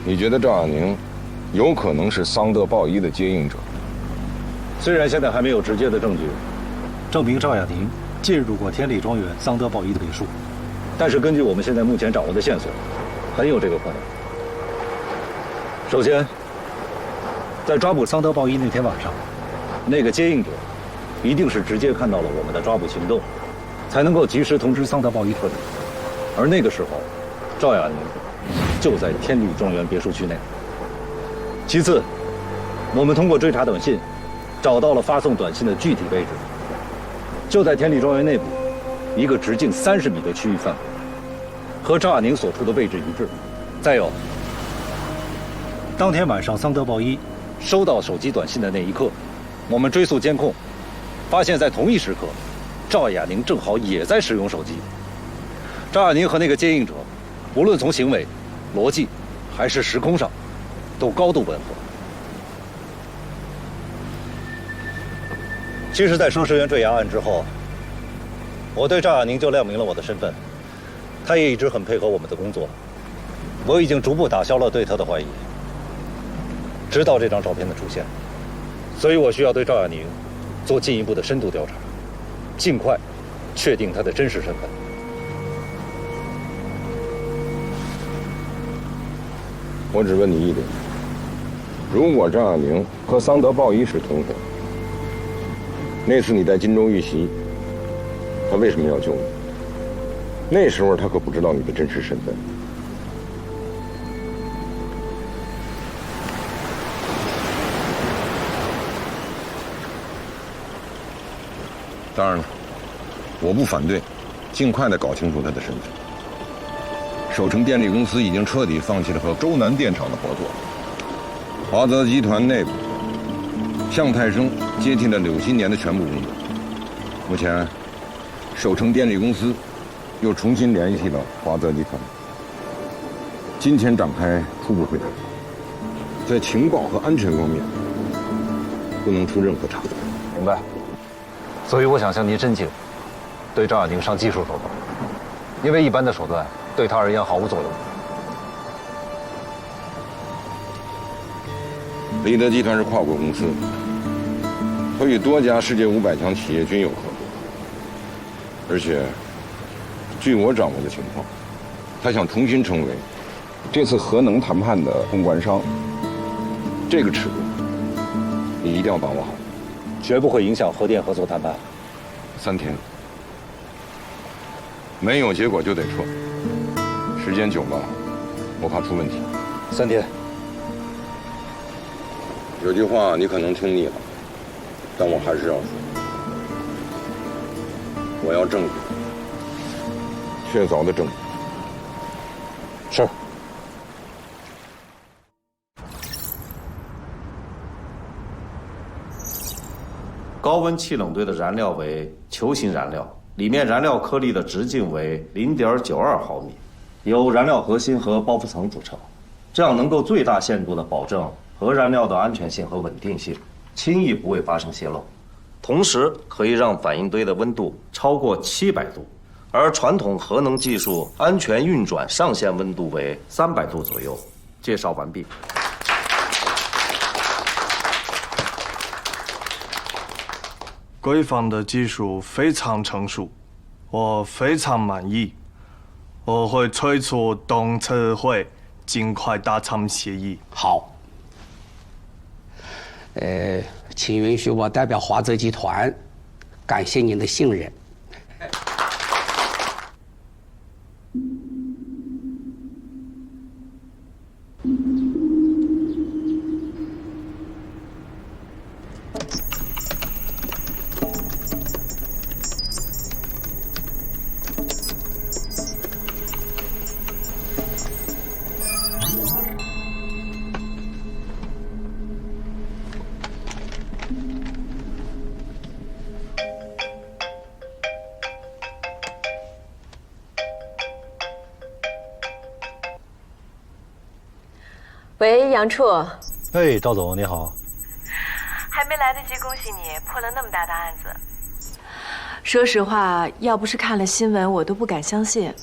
你觉得赵亚宁有可能是桑德鲍伊的接应者？虽然现在还没有直接的证据证明赵亚宁进入过天利庄园桑德鲍伊的别墅，但是根据我们现在目前掌握的线索，很有这个可能。首先，在抓捕桑德鲍伊那天晚上，那个接应者一定是直接看到了我们的抓捕行动，才能够及时通知桑德鲍伊特警。而那个时候，赵亚宁就在天利庄园别墅区内。其次，我们通过追查短信，找到了发送短信的具体位置，就在天利庄园内部一个直径30米的区域范围，和赵亚宁所处的位置一致。再有，当天晚上桑德鲍伊收到手机短信的那一刻，我们追溯监控，发现在同一时刻，赵亚宁正好也在使用手机。赵亚宁和那个接应者，无论从行为、逻辑还是时空上，都高度吻合。其实，在收尸员坠崖案之后，我对赵亚宁就亮明了我的身份，他也一直很配合我们的工作。我已经逐步打消了对他的怀疑，直到这张照片的出现，所以我需要对赵亚宁做进一步的深度调查，尽快确定他的真实身份。我只问你一点：如果赵亚宁和桑德鲍伊是同伙，那次你在金州遇袭，他为什么要救你？那时候他可不知道你的真实身份。当然了，我不反对，尽快的搞清楚他的身份。首城电力公司已经彻底放弃了和周南电厂的合作。华泽集团内部，向太生接替了柳新年的全部工作。目前，首城电力公司又重新联系了华泽集团，今天展开初步会谈，在情报和安全方面不能出任何差错。明白。所以我想向您申请，对赵亚宁上技术手段，因为一般的手段对他而言毫无作用。立德集团是跨国公司，它与多家世界500强企业均有合作，而且据我掌握的情况，他想重新成为这次核能谈判的公关商。这个尺度，你一定要把握好。绝不会影响核电合作谈判。3天，没有结果就得撤，时间久了，我怕出问题。3天。有句话你可能听腻了，但我还是要说，我要证据，确凿的证据。是。高温气冷堆的燃料为球形燃料，里面燃料颗粒的直径为0.92毫米，由燃料核心和包覆层组成，这样能够最大限度地保证核燃料的安全性和稳定性，轻易不会发生泄漏，同时可以让反应堆的温度超过700度，而传统核能技术安全运转上限温度为300度左右。介绍完毕。规范的技术非常成熟，我非常满意。我会催促董事会尽快达成协议。好。请允许我代表华泽集团，感谢您的信任。喂，杨处。哎，赵总你好。还没来得及恭喜你破了那么大的案子。说实话，要不是看了新闻，我都不敢相信。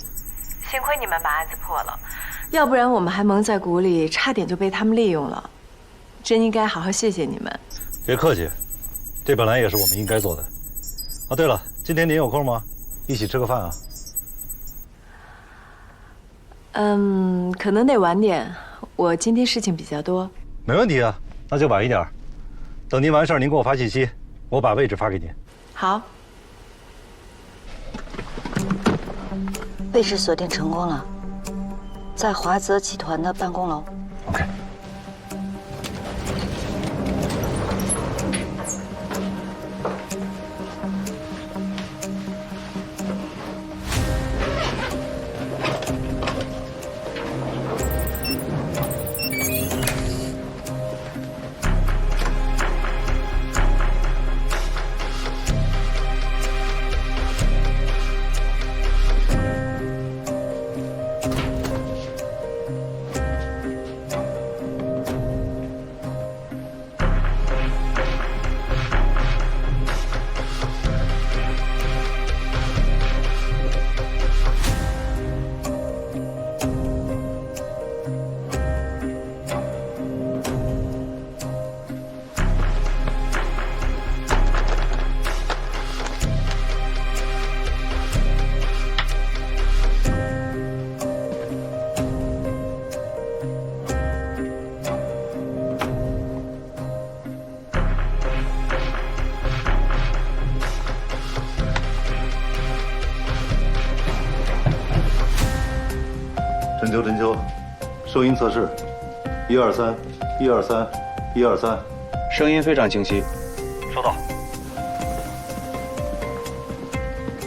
幸亏你们把案子破了，要不然我们还蒙在鼓里，差点就被他们利用了。真应该好好谢谢你们。别客气，这本来也是我们应该做的。啊，对了，今天您有空吗？一起吃个饭啊？可能得晚点，我今天事情比较多。没问题啊，那就晚一点。等您完事儿，您给我发信息，我把位置发给您。好。位置锁定成功了，在华泽集团的办公楼。OK。针灸，收音测试，123，123，123，声音非常清晰。收到。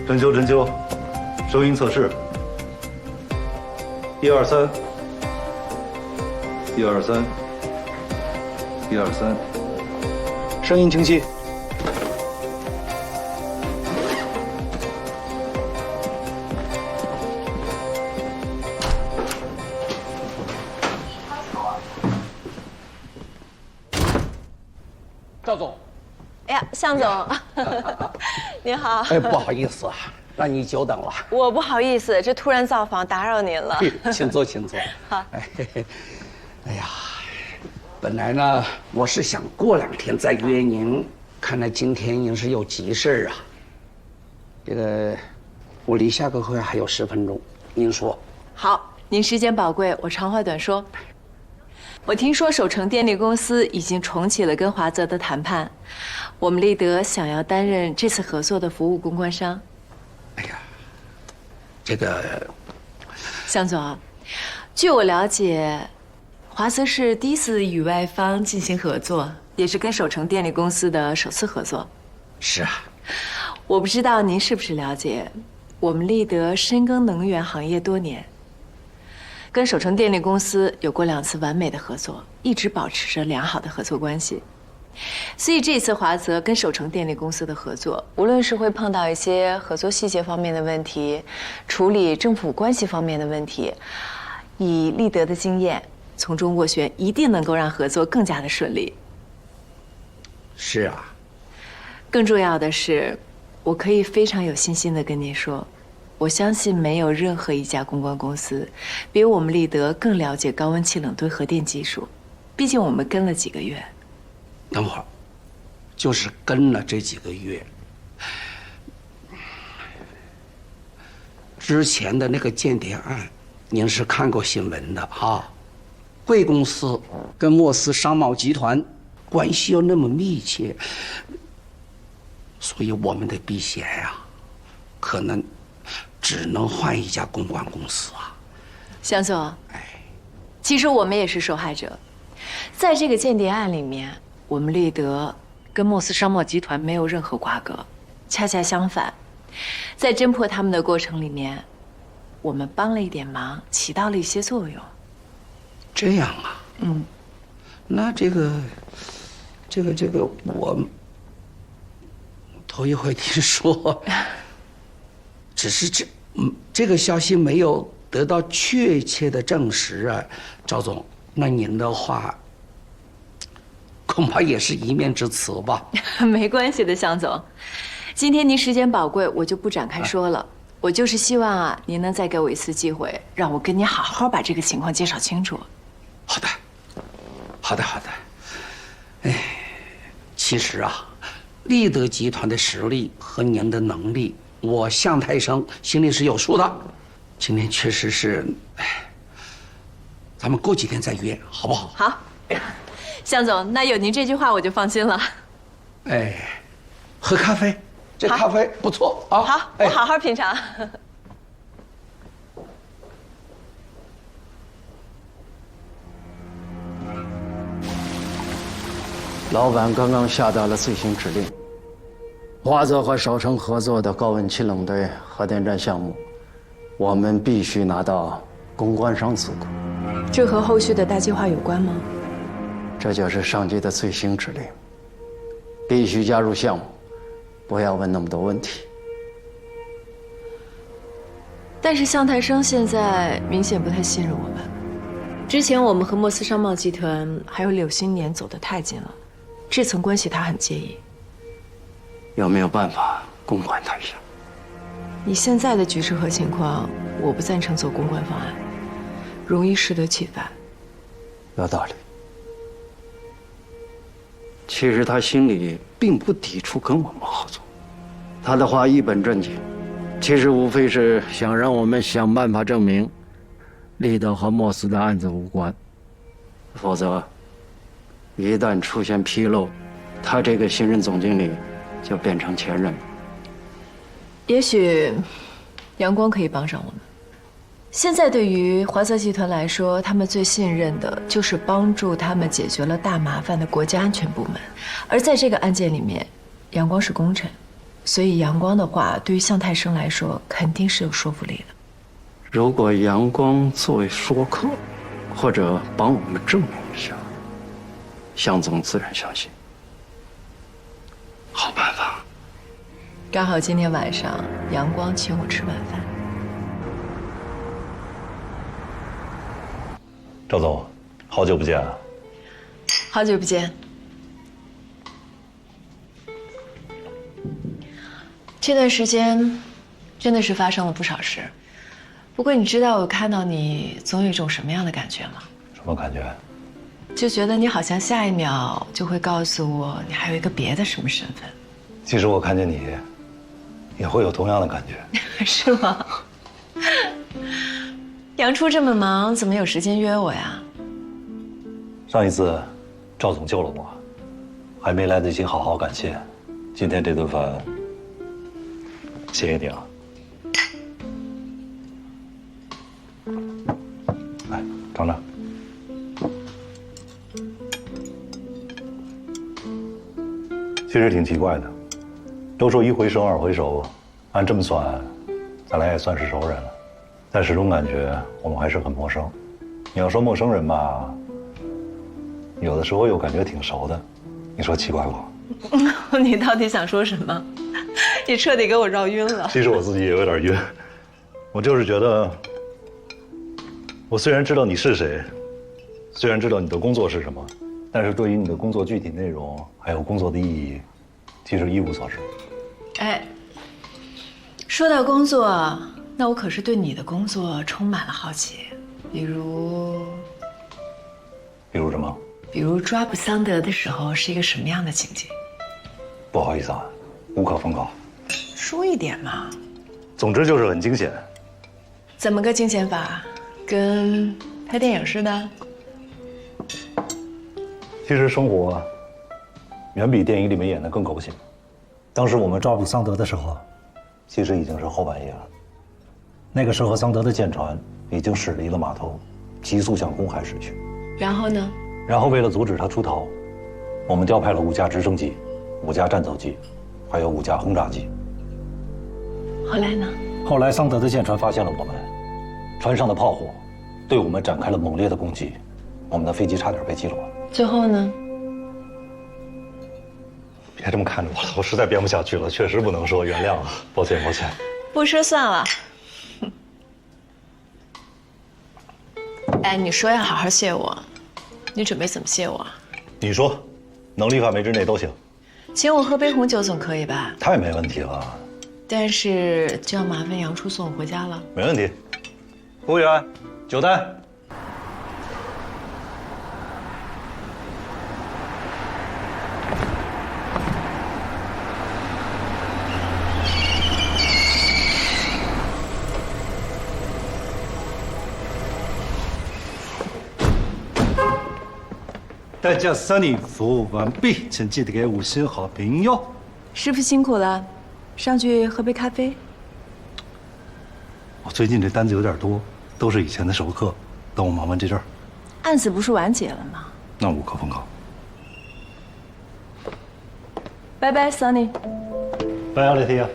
针灸，收音测试，123，123，123，声音清晰。赵总，哎呀，向总，您好。哎，不好意思啊，让你久等了。我不好意思，这突然造访打扰您了。请坐，请坐。好。哎呀，本来呢，我是想过2天再约您，看来今天您是有急事啊。这个，我离下个会还有10分钟，您说。好，您时间宝贵，我长话短说。我听说首城电力公司已经重启了跟华泽的谈判，我们立德想要担任这次合作的服务公关商。哎呀，这个，向总，据我了解，华泽是第一次与外方进行合作，也是跟首城电力公司的首次合作。是啊。我不知道您是不是了解，我们立德深耕能源行业多年。跟首城电力公司有过2次完美的合作，一直保持着良好的合作关系。所以这次华泽跟首城电力公司的合作，无论是会碰到一些合作细节方面的问题，处理政府关系方面的问题，以立德的经验从中斡旋，一定能够让合作更加的顺利。是啊。更重要的是，我可以非常有信心的跟您说，我相信没有任何一家公关公司比我们立德更了解高温气冷堆核电技术，毕竟我们跟了几个月。等会儿，就是跟了这几个月，之前的那个间谍案，您是看过新闻的啊？贵公司跟莫斯商贸集团关系又那么密切，所以我们的避嫌呀，可能只能换一家公关公司啊。向总，其实我们也是受害者，在这个间谍案里面，我们立德跟莫斯商贸集团没有任何瓜葛，恰恰相反，在侦破他们的过程里面，我们帮了一点忙，起到了一些作用。这样啊？那这个，我头一回听说，只是这个消息没有得到确切的证实啊，赵总，那您的话，恐怕也是一面之词吧？没关系的，向总。今天您时间宝贵，我就不展开说了。我就是希望啊，您能再给我一次机会，让我跟您好好把这个情况介绍清楚。好的，好的，好的。哎，其实啊，立德集团的实力和您的能力，我向太生心里是有数的。今天确实是，咱们过几天再约，好不好？好，向总，那有您这句话我就放心了。哎，喝咖啡，这咖啡不错啊。好，我好好品尝。老板刚刚下达了最新指令，华泽和首城合作的高温氢冷堆核电站项目，我们必须拿到公关商资格。这和后续的大计划有关吗？这就是上级的最新指令，必须加入项目，不要问那么多问题。但是向太生现在明显不太信任我们。之前我们和莫斯商贸集团还有柳新年走得太近了，这层关系他很介意。有没有办法公关他一下？以现在的局势和情况，我不赞成做公关方案，容易适得其反。有道理。其实他心里并不抵触跟我们合作，他的话一本正经，其实无非是想让我们想办法证明立德和莫斯的案子无关，否则一旦出现纰漏，他这个新任总经理就变成前任了。也许阳光可以帮上我们。现在对于华泽集团来说，他们最信任的就是帮助他们解决了大麻烦的国家安全部门，而在这个案件里面，阳光是功臣，所以阳光的话对于向太生来说肯定是有说服力的。如果阳光作为说客，或者帮我们证明一下，向总自然相信。好办法。刚好今天晚上阳光请我吃晚饭。赵总，好久不见啊！好久不见。这段时间真的是发生了不少事，不过你知道我看到你总有一种什么样的感觉吗？什么感觉？就觉得你好像下一秒就会告诉我你还有一个别的什么身份。其实我看见你，也会有同样的感觉。是吗？杨初这么忙，怎么有时间约我呀？上一次，赵总救了我，还没来得及好好感谢。今天这顿饭，谢谢你啊。来，尝尝。其实挺奇怪的，都说一回生二回熟，按这么算，咱俩也算是熟人了。但始终感觉我们还是很陌生。你要说陌生人吧，有的时候又感觉挺熟的，你说奇怪不？你到底想说什么？你彻底给我绕晕了。其实我自己也有点晕，我就是觉得，我虽然知道你是谁，虽然知道你的工作是什么，但是对于你的工作具体内容还有工作的意义，其实一无所知。哎，说到工作，那我可是对你的工作充满了好奇，比如什么？比如抓捕桑德的时候是一个什么样的情景？不好意思啊，无可奉告。说一点嘛。总之就是很惊险。怎么个惊险法？跟拍电影似的？其实生活远比电影里面演的更狗血。当时我们抓捕桑德的时候，其实已经是后半夜了。那个时候，桑德的舰船已经驶离了码头，急速向公海驶去。然后呢？然后为了阻止他出逃，我们调派了5架直升机、5架战斗机，还有5架轰炸机。后来呢？后来桑德的舰船发现了我们，船上的炮火对我们展开了猛烈的攻击，我们的飞机差点被击落。最后呢？别这么看着我了，我实在编不下去了，确实不能说，原谅啊，抱歉抱歉。不说算了。哎，你说要好好谢我，你准备怎么谢我？你说，能力范围之内都行。请我喝杯红酒总可以吧？太没问题了。但是就要麻烦杨初送我回家了。没问题。服务员，酒单。代驾 Sunny 服务完毕，请记得给5星好评哟。师傅辛苦了，上去喝杯咖啡。我最近这单子有点多，都是以前的熟客，等我忙完这阵儿。案子不是完结了吗？那无可奉告。拜拜 ，Sunny。拜阿雷提亚。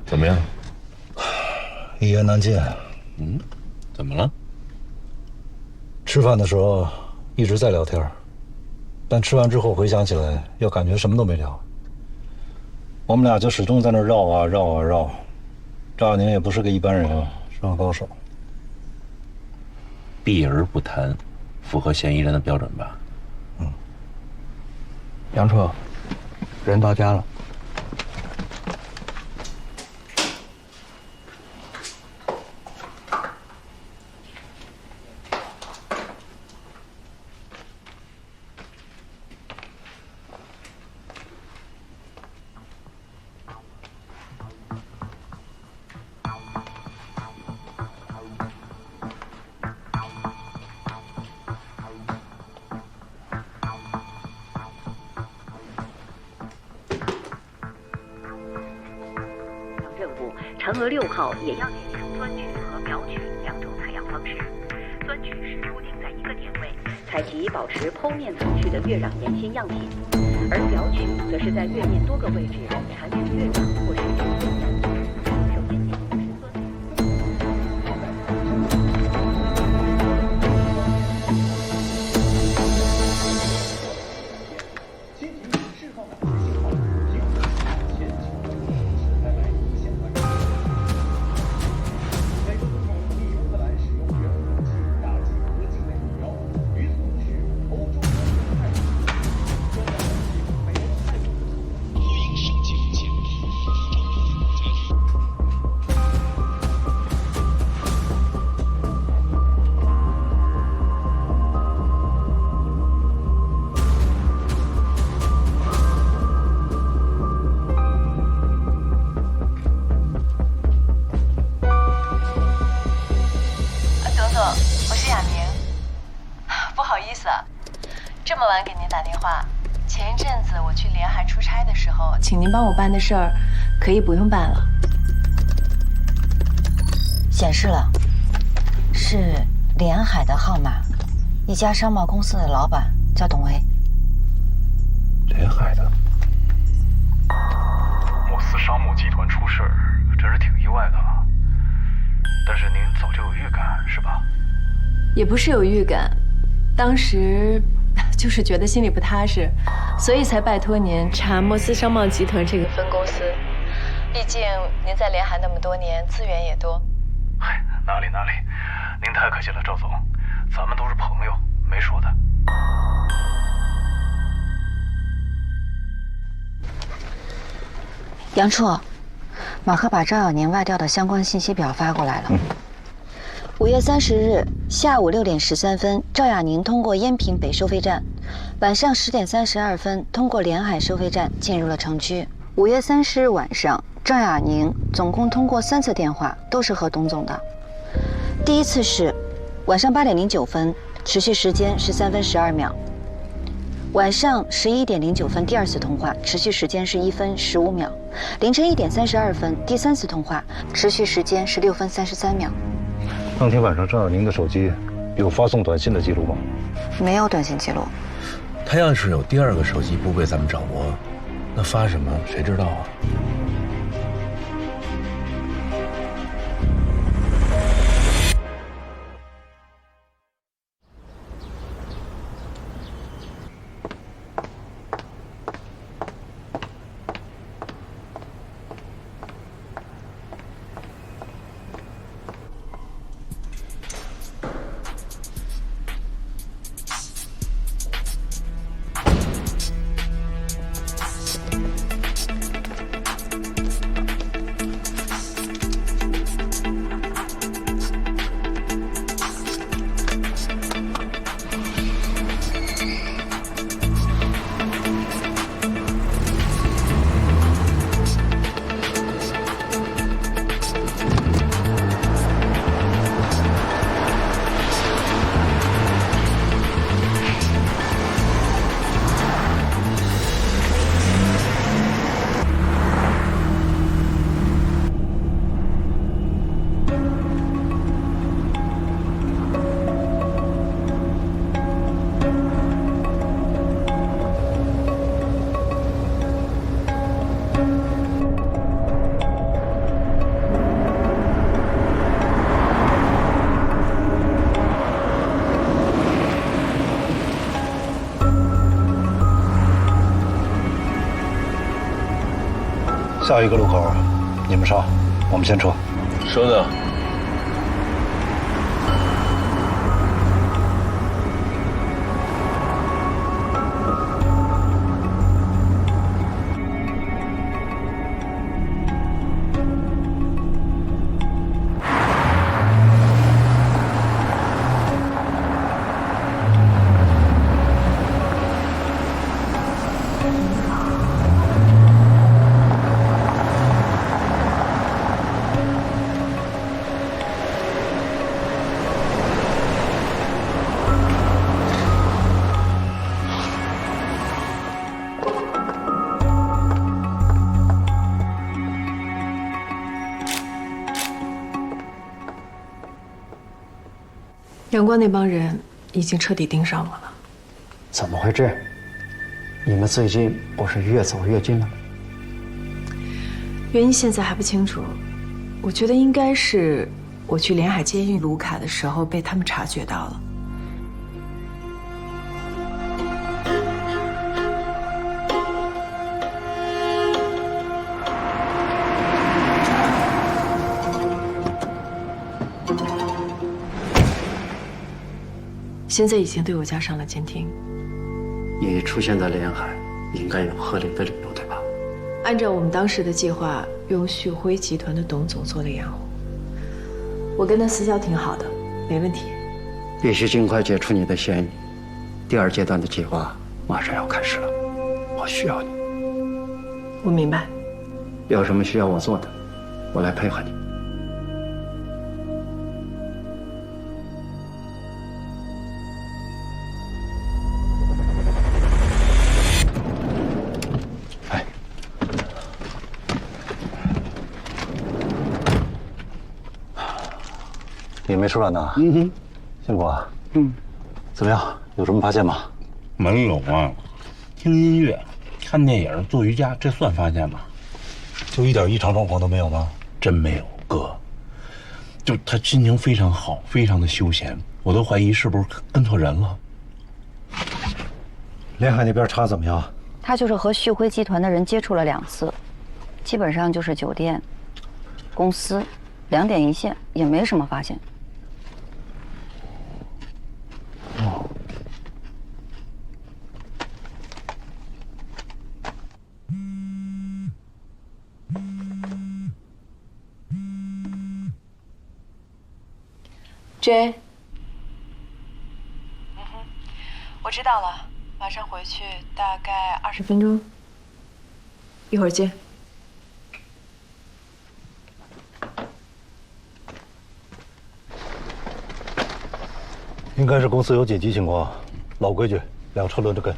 怎么样？一言难尽。嗯，怎么了？吃饭的时候一直在聊天，但吃完之后回想起来，又感觉什么都没聊。我们俩就始终在那绕啊绕啊绕。赵亚宁也不是个一般人，是个高手。避而不谈，符合嫌疑人的标准吧？嗯。杨彻，人到家了。嫦娥6号也要进行钻取和表取2种采样方式。钻取是固定在一个点位，采集保持剖面层区的月壤岩心样品，而表取则是在月面多个位置产取月壤或是有色岩。首先进行的是钻取。这么晚给您打电话，前一阵子我去连海出差的时候，请您帮我办的事儿，可以不用办了。显示了，是连海的号码，一家商贸公司的老板叫董威。连海的。莫斯商贸集团出事儿，真是挺意外的啊。但是您早就有预感是吧？也不是有预感，当时就是觉得心里不踏实，所以才拜托您查莫斯商贸集团这个分公司。毕竟您在连海那么多年，资源也多。嗨，哪里，您太客气了，赵总，咱们都是朋友，没说的。杨处，马赫把赵小宁外调的相关信息表发过来了。5月30日下午6点13分，赵亚宁通过烟平北收费站，晚上10点32分通过连海收费站进入了城区。5月30日晚上，赵亚宁总共通过3次电话，都是和董总的。第一次是晚上8点09分，持续时间是3分12秒。晚上11点09分第2次通话，持续时间是1分15秒。凌晨1点32分第3次通话，持续时间是6分33秒。当天晚上赵小宁的手机有发送短信的记录吗？没有短信记录。他要是有第2个手机不被咱们掌握，那发什么谁知道啊？下一个路口，你们上，我们先撤。收到。阳光那帮人已经彻底盯上我了。怎么会这样？你们最近不是越走越近了吗？原因现在还不清楚，我觉得应该是我去连海监狱卢卡的时候被他们察觉到了。现在已经对我加上了监听。你出现在连海，应该有合理的理由，对吧？按照我们当时的计划，用旭辉集团的董总做了掩护。我跟他私交挺好的，没问题。必须尽快解除你的嫌疑。第2阶段的计划马上要开始了，我需要你。我明白。有什么需要我做的，我来配合你。也没吃完呢。辛苦啊。怎么样？有什么发现吗？没有啊，听音乐、看电影、做瑜伽，这算发现吗？就一点异常状况都没有吗？真没有，哥。就他心情非常好，非常的休闲，我都怀疑是不是跟错人了。连海那边查怎么样？他就是和旭辉集团的人接触了2次，基本上就是酒店、公司2点一线，也没什么发现。J， 我知道了，马上回去，大概20分钟，一会儿见。应该是公司有紧急情况，老规矩，2车轮着跟。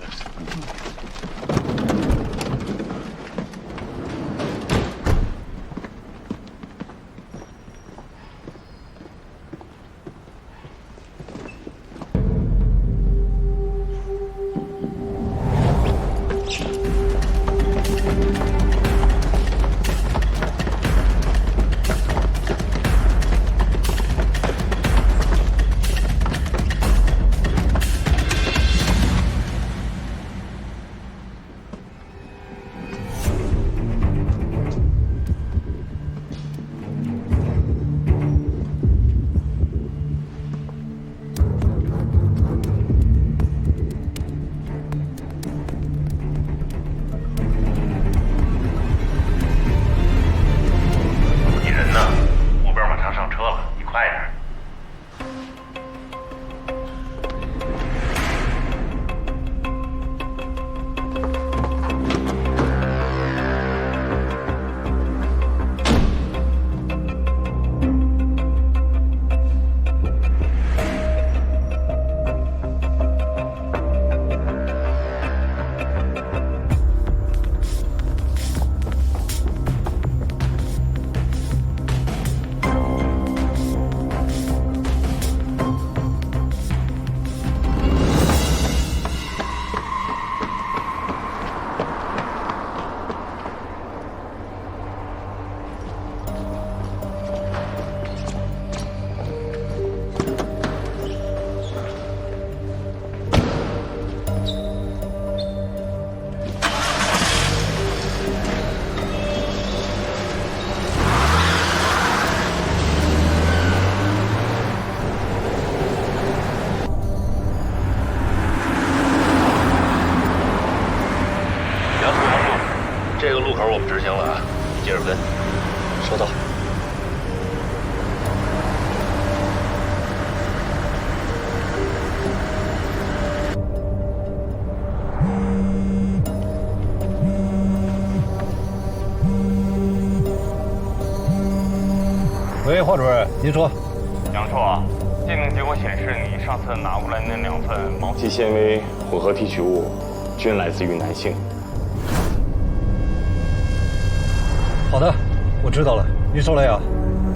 口我们执行了啊，接着跟。收到。喂，华主任，您说。杨硕啊，鉴定结果显示，你上次拿过来那2份毛细纤维混合提取物，均来自于男性。好的，我知道了。您受累啊。